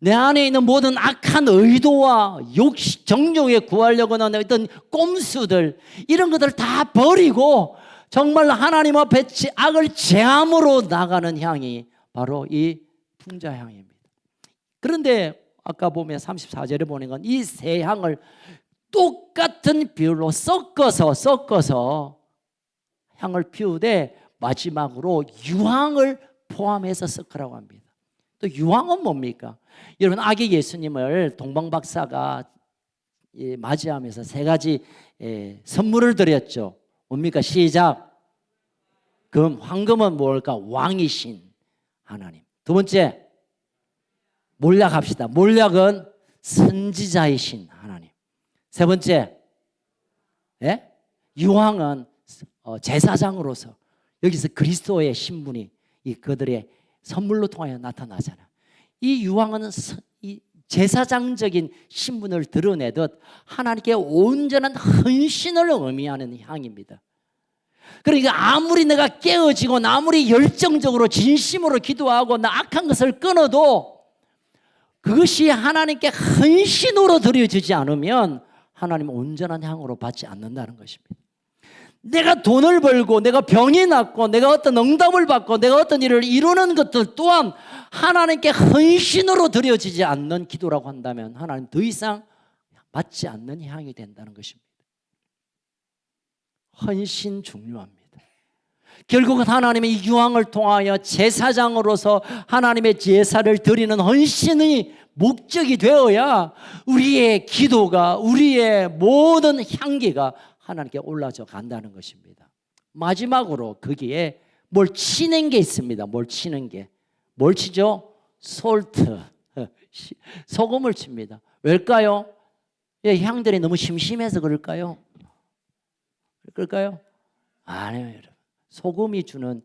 내 안에 있는 모든 악한 의도와 욕심, 정욕에 구하려고 하는 어떤 꼼수들, 이런 것들을 다 버리고 정말 하나님 앞에 악을 제함으로 나가는 향이 바로 이 풍자향입니다. 그런데 아까 보면 34절에 보는 건 이 세 향을 똑같은 비율로 섞어서 향을 피우되 마지막으로 유황을 포함해서 섞으라고 합니다. 또 유황은 뭡니까? 여러분, 아기 예수님을 동방박사가 맞이하면서 세 가지 선물을 드렸죠. 뭡니까? 시작. 금, 황금은 뭘까? 왕이신 하나님. 두 번째, 몰약 합시다. 몰약은 선지자이신 하나님. 세 번째, 유황은 제사장으로서 여기서 그리스도의 신분이 그들의 선물로 통하여 나타나잖아요. 이 유황은 이 제사장적인 신분을 드러내듯 하나님께 온전한 헌신을 의미하는 향입니다. 그러니까 아무리 내가 깨어지고 아무리 열정적으로 진심으로 기도하고 악한 것을 끊어도 그것이 하나님께 헌신으로 드려지지 않으면 하나님은 온전한 향으로 받지 않는다는 것입니다. 내가 돈을 벌고 내가 병이 낫고 내가 어떤 응답을 받고 내가 어떤 일을 이루는 것들 또한 하나님께 헌신으로 드려지지 않는 기도라고 한다면 하나님 더 이상 받지 않는 향이 된다는 것입니다. 헌신 중요합니다. 결국은 하나님의 이 유황을 통하여 제사장으로서 하나님의 제사를 드리는 헌신의 목적이 되어야 우리의 기도가, 우리의 모든 향기가 하나님께 올라져 간다는 것입니다. 마지막으로 거기에 뭘 치는 게 있습니다. 뭘 치는 게. 뭘 치죠? 솔트. 소금을 칩니다. 왜일까요? 향들이 너무 심심해서 그럴까요? 그럴까요? 아니에요, 여러분. 소금이 주는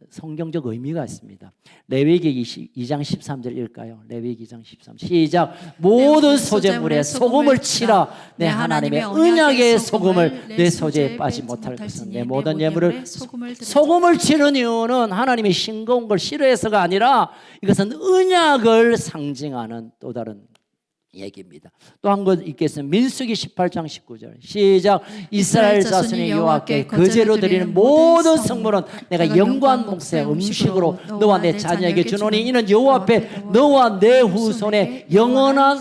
성경적 의미가 있습니다. 레위기 2장 13절 읽을까요? 레위기 2장 13. 시작. 모든 소재물에 소금을 치라. 내 하나님의 언약의 소금을 내 소재에 빠지 못할 것은 내 모든 예물을 소금을 치는 이유는 하나님이 싱거운 걸 싫어해서가 아니라 이것은 언약을 상징하는 또 다른 얘기입니다. 또 한 것 읽겠습니다. 민수기 18장 19절 시작. 이스라엘 자손이 여호와께 거제로 드리는 모든 성물은 내가 영구한 몫의 음식으로 너와 내 자녀에게 주노니 이는 여호와 앞에 너와 내 후손의 영원한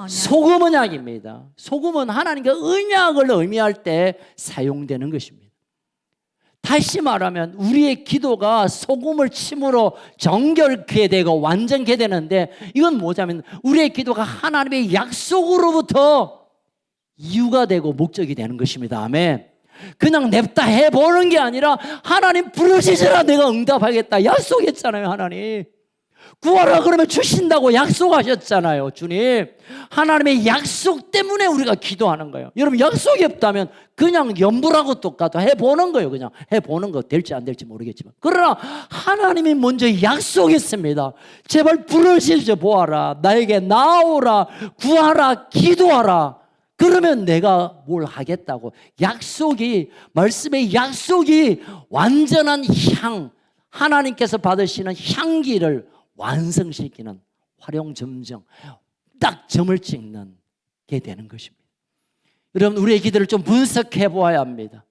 소금 언약입니다. 소금은 하나님과 언약을 의미할 때 사용되는 것입니다. 다시 말하면 우리의 기도가 소금을 침으로 정결케 되고 완전케 되는데, 이건 뭐냐면 우리의 기도가 하나님의 약속으로부터 이유가 되고 목적이 되는 것입니다. 아멘. 그냥 냅다 해보는 게 아니라 하나님 부르시지라 내가 응답하겠다 약속했잖아요. 하나님 구하라 그러면 주신다고 약속하셨잖아요. 주님, 하나님의 약속 때문에 우리가 기도하는 거예요. 여러분, 약속이 없다면 그냥 염불하고 똑같아 해보는 거예요. 그냥 해보는 거 될지 안 될지 모르겠지만, 그러나 하나님이 먼저 약속했습니다. 제발 부르시죠. 보아라, 나에게 나오라, 구하라, 기도하라. 그러면 내가 뭘 하겠다고. 약속이, 말씀의 약속이 완전한 향, 하나님께서 받으시는 향기를 완성시키는 활용점정, 딱 점을 찍는 게 되는 것입니다. 여러분, 우리의 기도를 좀 분석해 보아야 합니다.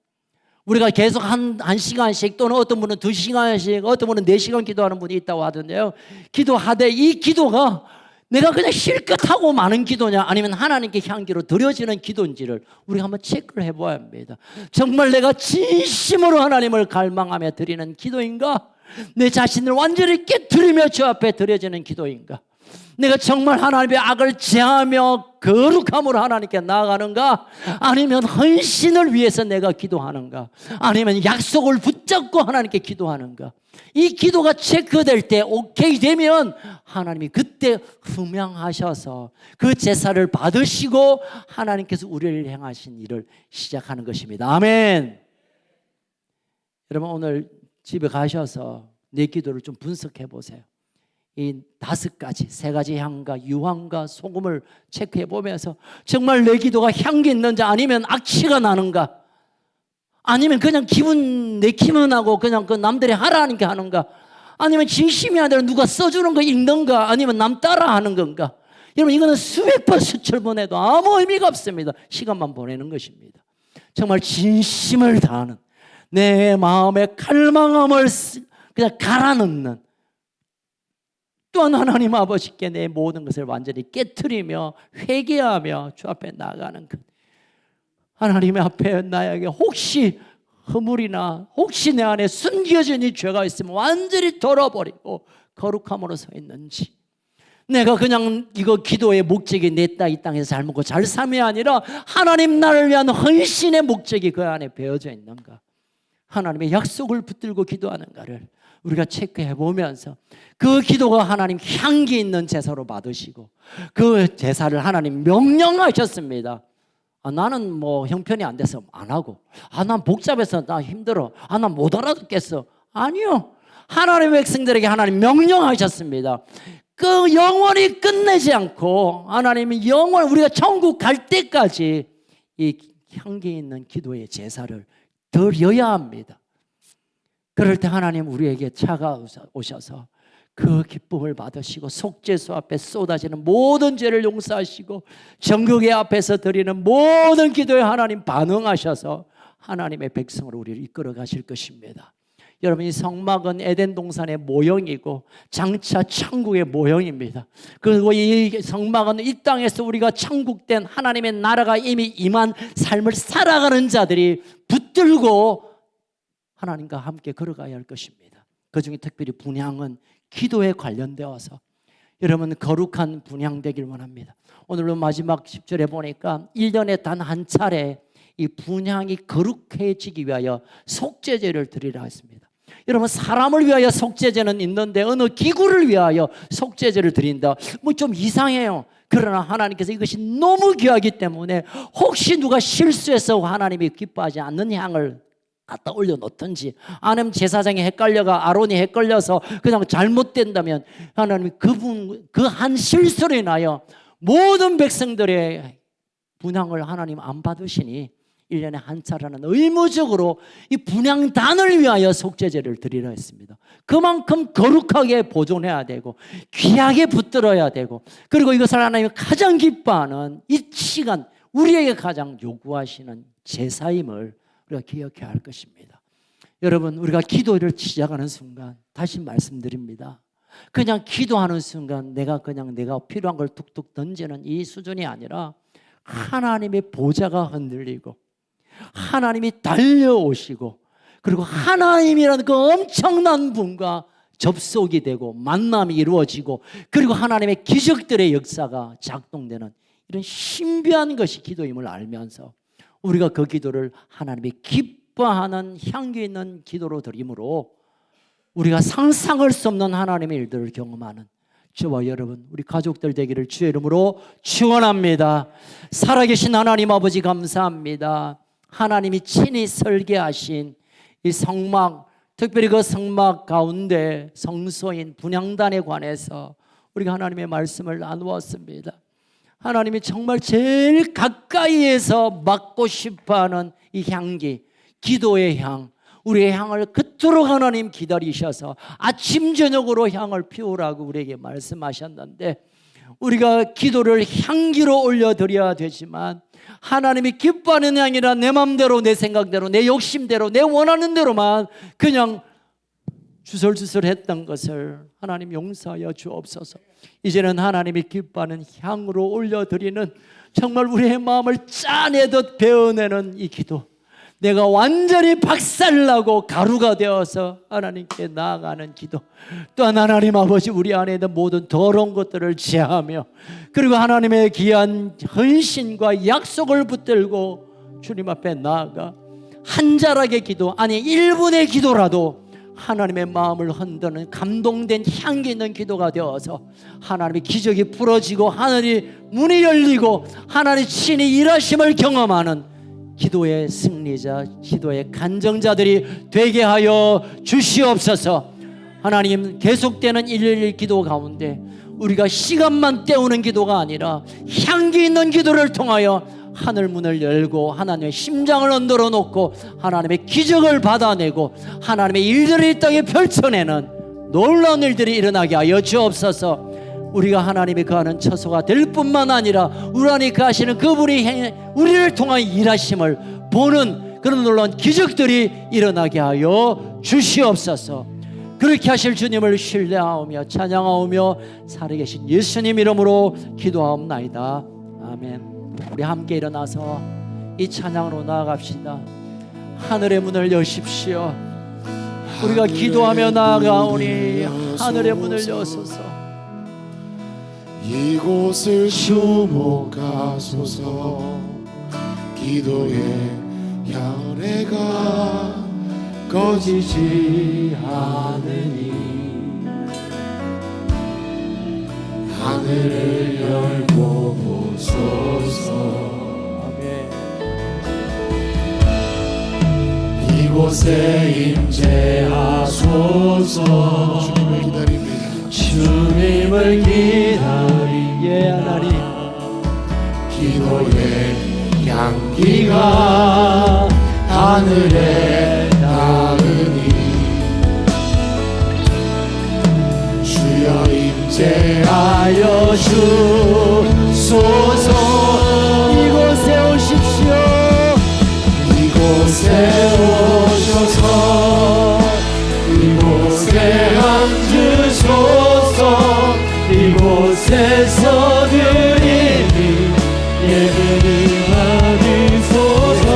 우리가 계속 한 시간씩, 또는 어떤 분은 2시간씩, 어떤 분은 4시간 기도하는 분이 있다고 하던데요, 기도하되 이 기도가 내가 그냥 실컷 하고 마는 기도냐, 아니면 하나님께 향기로 드려지는 기도인지를 우리가 한번 체크를 해봐야 합니다. 정말 내가 진심으로 하나님을 갈망하며 드리는 기도인가? 내 자신을 완전히 깨트리며 주 앞에 드려지는 기도인가? 내가 정말 하나님의 악을 제하며 거룩함으로 하나님께 나아가는가? 아니면 헌신을 위해서 내가 기도하는가? 아니면 약속을 붙잡고 하나님께 기도하는가? 이 기도가 체크될 때 오케이 되면 하나님이 그때 흠양하셔서 그 제사를 받으시고 하나님께서 우리를 향하신 일을 시작하는 것입니다. 아멘. 여러분, 오늘 집에 가셔서 내 기도를 좀 분석해 보세요. 이 5가지, 3가지 향과 유황과 소금을 체크해 보면서 정말 내 기도가 향기 있는지, 아니면 악취가 나는가, 아니면 그냥 기분 내키면 하고 그냥 그 남들이 하라는 게 하는가, 아니면 진심이 아니라 누가 써주는 거 읽는가, 아니면 남 따라 하는 건가. 여러분, 이거는 수백 번 수천 번 해도 아무 의미가 없습니다. 시간만 보내는 것입니다. 정말 진심을 다하는, 내 마음의 갈망함을 그냥 갈아 넣는, 또한 하나님 아버지께 내 모든 것을 완전히 깨트리며 회개하며 주 앞에 나가는 것. 하나님 앞에 나에게 혹시 허물이나 혹시 내 안에 숨겨진 이 죄가 있으면 완전히 덜어버리고 거룩함으로 서 있는지, 내가 그냥 이거 기도의 목적이 내 이 땅에서 잘 먹고 잘 삶이 아니라 하나님 나를 위한 헌신의 목적이 그 안에 배어져 있는가, 하나님의 약속을 붙들고 기도하는가를 우리가 체크해 보면서 그 기도가 하나님 향기 있는 제사로 받으시고, 그 제사를 하나님 명령하셨습니다. 나는 뭐 형편이 안 돼서 안 하고, 난 복잡해서 나 힘들어, 난 못 알아듣겠어. 아니요, 하나님의 백성들에게 하나님 명령하셨습니다. 그 영원히 끝내지 않고 하나님이 영원, 우리가 천국 갈 때까지 이 향기 있는 기도의 제사를 드려야 합니다. 그럴 때 하나님 우리에게 차가오셔서 그 기쁨을 받으시고 속죄소 앞에 쏟아지는 모든 죄를 용서하시고 정국의 앞에서 드리는 모든 기도에 하나님 반응하셔서 하나님의 백성으로 우리를 이끌어 가실 것입니다. 여러분, 이 성막은 에덴 동산의 모형이고 장차 천국의 모형입니다. 그리고 이 성막은 이 땅에서 우리가 천국된 하나님의 나라가 이미 임한 삶을 살아가는 자들이 붙들고 하나님과 함께 걸어가야 할 것입니다. 그중에 특별히 분향은 기도에 관련되어서 여러분 거룩한 분향 되길 원합니다. 오늘로 마지막 10절에 보니까 1년에 단 한 차례 이 분향이 거룩해지기 위하여 속죄제를 드리라 했습니다. 여러분, 사람을 위하여 속죄제는 있는데 어느 기구를 위하여 속죄제를 드린다, 뭐 좀 이상해요. 그러나 하나님께서 이것이 너무 귀하기 때문에 혹시 누가 실수해서 하나님이 기뻐하지 않는 향을 갖다 올려놓든지, 아니면 제사장이 헷갈려가 아론이 헷갈려서 그냥 잘못된다면 하나님이 그 한 실수로 인하여 모든 백성들의 분향을 하나님 안 받으시니 1년에 한 차례는 의무적으로 이 분향단을 위하여 속죄제를 드리라 했습니다. 그만큼 거룩하게 보존해야 되고 귀하게 붙들어야 되고, 그리고 이것을 하나님이 가장 기뻐하는 이 시간, 우리에게 가장 요구하시는 제사임을 우리가 기억해야 할 것입니다. 여러분, 우리가 기도를 시작하는 순간 다시 말씀드립니다. 그냥 기도하는 순간 내가 필요한 걸 툭툭 던지는 이 수준이 아니라 하나님의 보좌가 흔들리고 하나님이 달려오시고, 그리고 하나님이라는 그 엄청난 분과 접속이 되고 만남이 이루어지고, 그리고 하나님의 기적들의 역사가 작동되는 이런 신비한 것이 기도임을 알면서 우리가 그 기도를 하나님이 기뻐하는 향기 있는 기도로 드림으로 우리가 상상할 수 없는 하나님의 일들을 경험하는 저와 여러분, 우리 가족들 되기를 주의 이름으로 축원합니다. 살아계신 하나님 아버지 감사합니다. 하나님이 친히 설계하신 이 성막, 특별히 그 성막 가운데 성소인 분향단에 관해서 우리가 하나님의 말씀을 나누었습니다. 하나님이 정말 제일 가까이에서 맡고 싶어하는 이 향기, 기도의 향, 우리의 향을 그토록 하나님 기다리셔서 아침 저녁으로 향을 피우라고 우리에게 말씀하셨는데, 우리가 기도를 향기로 올려드려야 되지만 하나님이 기뻐하는 향이라 내 맘대로, 내 생각대로, 내 욕심대로, 내 원하는 대로만 그냥 주설주설 했던 것을 하나님 용서하여 주옵소서. 이제는 하나님이 기뻐하는 향으로 올려드리는, 정말 우리의 마음을 짜내듯 베어내는 이 기도, 내가 완전히 박살나고 가루가 되어서 하나님께 나아가는 기도, 또한 하나님 아버지 우리 안에 있는 모든 더러운 것들을 제하며, 그리고 하나님의 귀한 헌신과 약속을 붙들고 주님 앞에 나아가 한 자락의 기도, 아니 1분의 기도라도 하나님의 마음을 흔드는 감동된 향기 있는 기도가 되어서 하나님의 기적이 풀어지고 하늘이 문이 열리고 하나님 친히 일하심을 경험하는 기도의 승리자, 기도의 간정자들이 되게 하여 주시옵소서. 하나님, 계속되는 일일 기도 가운데 우리가 시간만 때우는 기도가 아니라 향기 있는 기도를 통하여 하늘 문을 열고 하나님의 심장을 흔들어 놓고 하나님의 기적을 받아내고 하나님의 일들을 이 땅에 펼쳐내는 놀라운 일들이 일어나게 하여 주옵소서. 우리가 하나님이 거하는 처소가 될 뿐만 아니라 우리 안에 거하시는 그분이 우리를 통한 일하심을 보는 그런 놀라운 기적들이 일어나게 하여 주시옵소서. 그렇게 하실 주님을 신뢰하오며 찬양하오며 살아계신 예수님 이름으로 기도하옵나이다. 아멘. 우리 함께 일어나서 이 찬양으로 나아갑시다. 하늘의 문을 여십시오. 우리가 기도하며 나아가오니 하늘의 문을 여소서. 이곳을 주목하소서. 기도의 향내가 꺼지지 않으니 하늘을 열고 보소서. 이곳에 임재하소서. 주님을 기다립니다. 주님을 기다리게 하나님, 기도의 향기가 하늘에 닿으니 주여 임재하여 주소서. 이곳에 오십시오. 이곳에 오셔서 이곳에 앉으소서. 이곳에서 드리니 예배를 받으소서.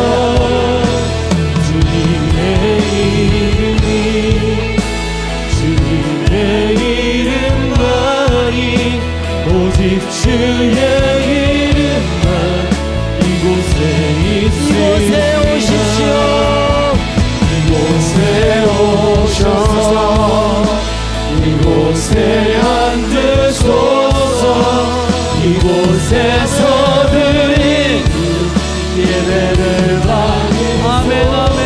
주님의 이름이 주님의 이름만이 오직 주의 이름만 이곳에 있으니 이곳에 오십시오. 이곳에 오셔서 이곳에 앉으소서. 이곳에서 드리는 예배를 받으소서. 아멘 아멘.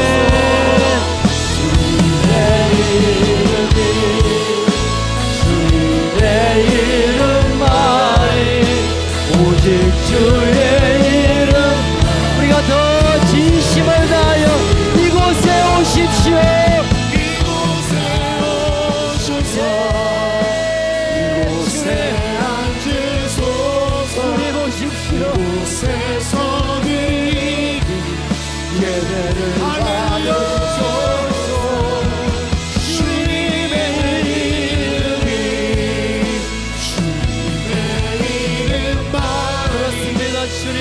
주님의 이름만이 오직 주의 이름, 우리가 더 진심을 다하여 이곳에 오십시오. 이곳에 오셔서 이곳에 앉으소서. 우리 보십시오. 이곳에서 드리는 예배를 받으소서. 주님의 이름이 주님의 이름만 그렇습니다. 주님,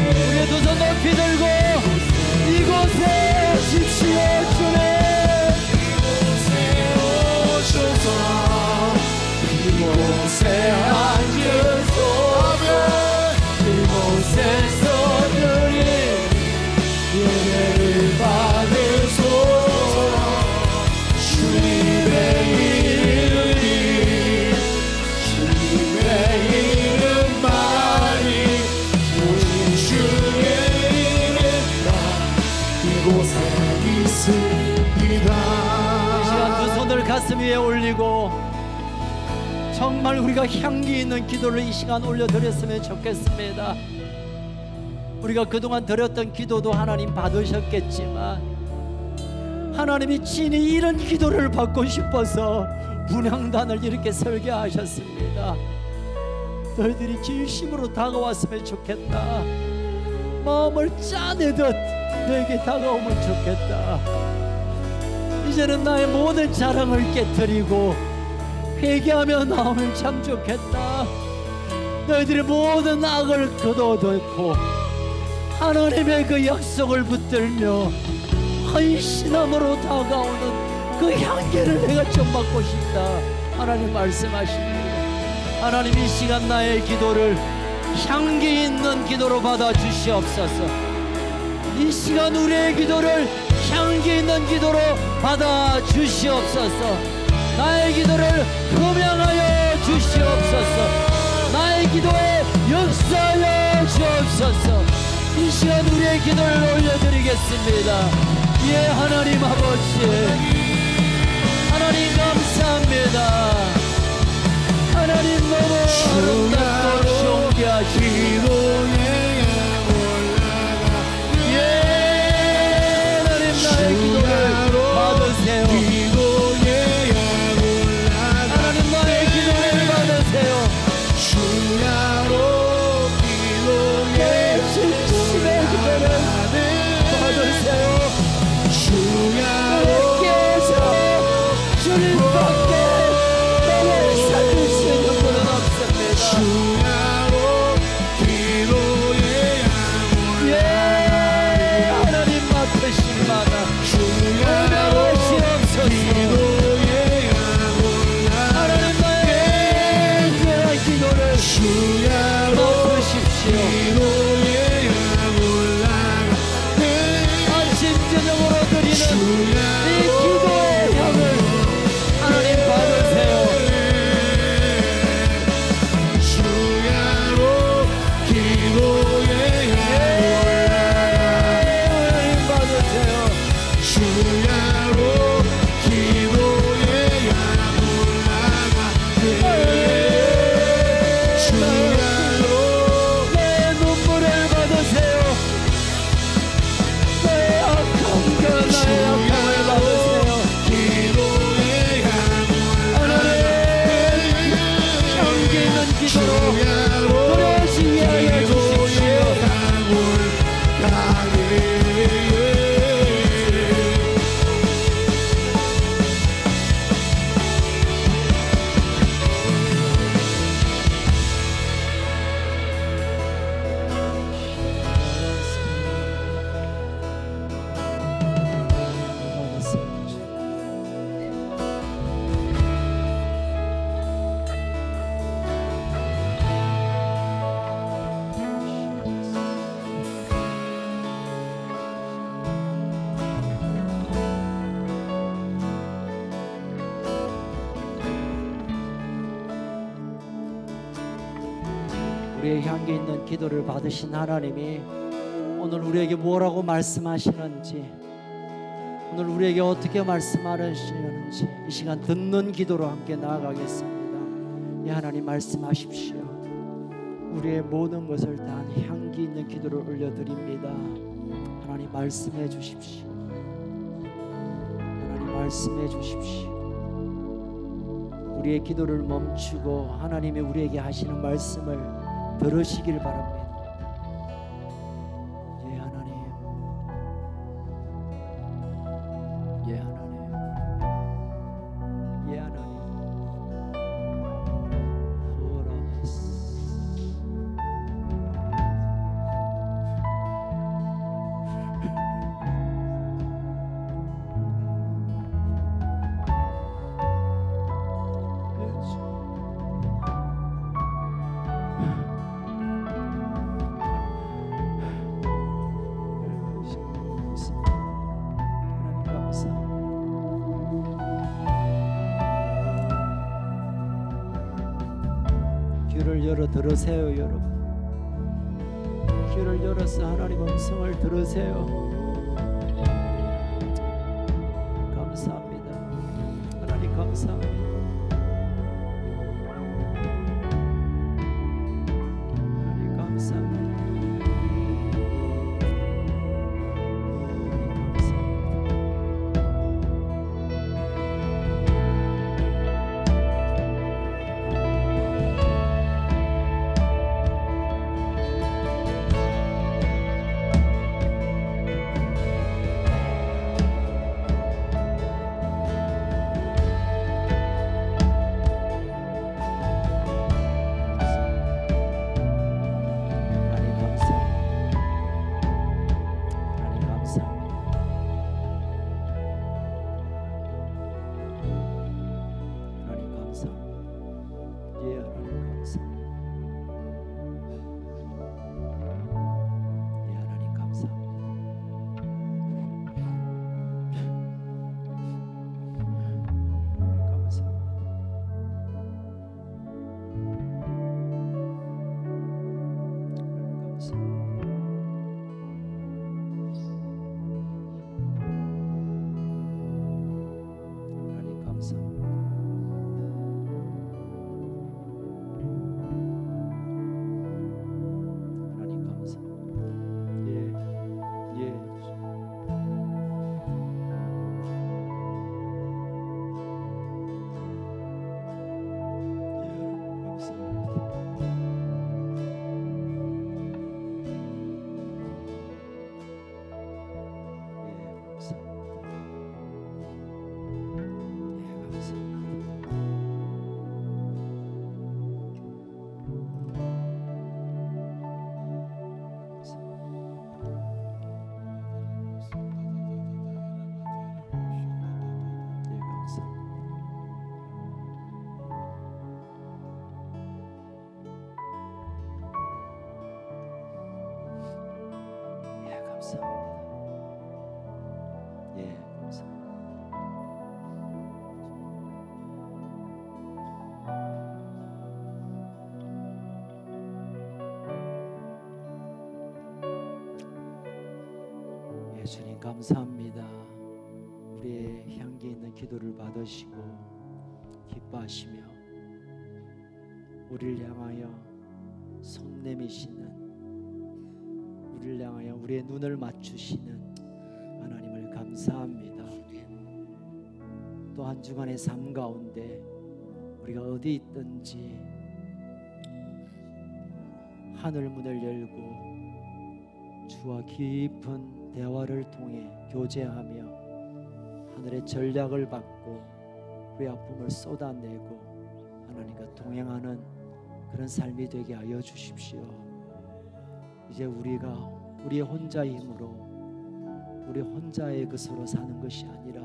우리의 두 손 높이 들고 이곳에 오십시오. 주님, 이곳에 오셔서 이곳에 앉으소서. 이곳에서 드린 예배를 받으소서. 주님의 이름이 주님의 이름만이 오직 주의 이름만 이곳에 있습니다. 이 시간 두 손을 가슴 위에 올리고 정말 우리가 향기 있는 기도를 이 시간 올려드렸으면 좋겠습니다. 우리가 그동안 드렸던 기도도 하나님 받으셨겠지만 하나님이 친히 이런 기도를 받고 싶어서 분향단을 이렇게 설계하셨습니다. 너희들이 진심으로 다가왔으면 좋겠다. 마음을 짜내듯 너에게 다가오면 좋겠다. 이제는 나의 모든 자랑을 깨뜨리고 회개하며 나오면 참 좋겠다. 너희들의 모든 악을 거둬놓고 하나님의 그 약속을 붙들며 헌신함으로 다가오는 그 향기를 내가 좀 맡고 싶다. 하나님 말씀하십니다. 하나님 이 시간 나의 기도를 향기 있는 기도로 받아 주시옵소서. 이 시간 우리의 기도를 향기 있는 기도로 받아 주시옵소서. 나의 기도를 흠양하여 주시옵소서. 나의 기도에 역사하여 주옵소서. 이 시간 우리의 기도를 올려드리겠습니다. 예, 하나님 아버지, 하나님 감사합니다. 하나님 너무 아름답고 존귀하시고 예, 하나님 나의 기도를 받으세요. 하나님 나의 기도를 받으세요. 예, 진심의 기도를 받으세요. 주께서 주님밖에 나를 살릴 수 있는 분은 없습니다. 예, 하나님 맡으신 마다 은혜하시옵소서. 하나님 나의 귀한 기도를 맡으십시오. 아침 저녁으로 드리는 이 기도의 향을 하나님 받으세요. 하나님 받으세요. 내 눈물을 받으세요. 나의 악함과 나의 악함을 받으세요. 하나님 향기 있는 기도로 돌아오시게 하여 주십시오. 우리의 향기 있는 기도를 받으신 하나님이 오늘 우리에게 뭐라고 말씀하시는지, 오늘 우리에게 어떻게 말씀하시는지 이 시간 듣는 기도로 함께 나아가겠습니다. 이 하나님 말씀하십시오. 우리의 모든 것을 다 향기 있는 기도를 올려드립니다. 하나님 말씀해 주십시오. 하나님 말씀해 주십시오. 우리의 기도를 멈추고 하나님이 우리에게 하시는 말씀을 들으시길 바랍니다. 예, 하나님. 예, 하나님. 예, 하나님. 귀를 열어 들으세요, 여러분. 귀를 열어서 하나님 음성을 들으세요. 감사합니다. 하나님 감사합니다. 하나님 감사합니다. 감사합니다. 예, 감사합니다. 예, 주님 감사합니다. 우리의 향기 있는 기도를 받으시고 기뻐하시며 우리를 향하여 손 내미시는, 우리를 향하여 우리의 눈을 맞추시는 하나님을 감사합니다. 또 한 주간의 삶 가운데 우리가 어디 있든지 하늘 문을 열고 주와 깊은 대화를 통해 교제하며 하늘의 전략을 받고 우리 아픔을 쏟아내고 하나님과 동행하는 그런 삶이 되게 하여 주십시오. 이제 우리가 우리의 혼자의 힘으로 우리 혼자의 것으로 사는 것이 아니라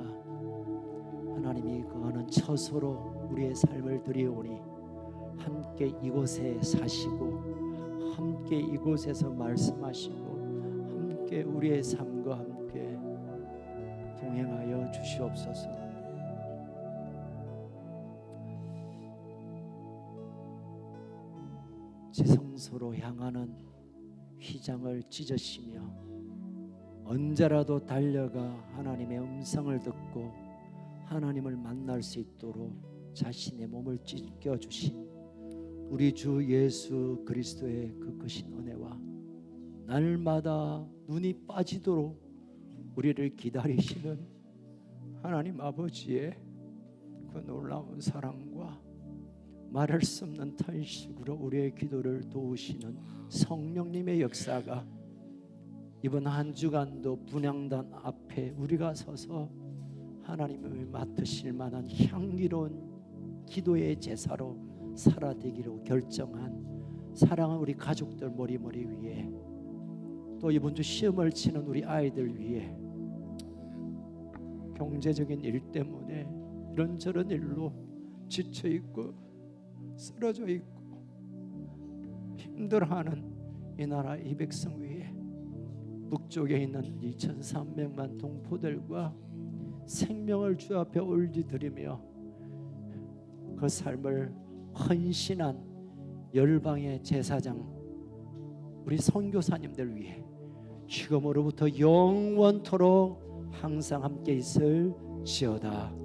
하나님이 거하는 처소로 우리의 삶을 드리오니 함께 이곳에 사시고 함께 이곳에서 말씀하시고 함께 우리의 삶과 함께 동행하여 주시옵소서. 지성소로 향하는 휘장을 찢으시며 언제라도 달려가 하나님의 음성을 듣고 하나님을 만날 수 있도록 자신의 몸을 찢겨 주신 우리 주 예수 그리스도의 그 크신 은혜와 날마다 눈이 빠지도록 우리를 기다리시는 하나님 아버지의 그 놀라운 사랑과 말할 수 없는 탄식으로 우리의 기도를 도우시는 성령님의 역사가 이번 한 주간도 분향단 앞에 우리가 서서 하나님을 맡으실 만한 향기로운 기도의 제사로 살아되기로 결정한 사랑하는 우리 가족들 머리머리 위에, 또 이번 주 시험을 치는 우리 아이들 위에, 경제적인 일 때문에 이런저런 일로 지쳐있고 쓰러져 있고 힘들어하는 이 나라 이 백성 위에, 북쪽에 있는 2,300만 동포들과 생명을 주 앞에 올려드리며 그 삶을 헌신한 열방의 제사장 우리 선교사님들 위해 지금으로부터 영원토록 항상 함께 있을지어다.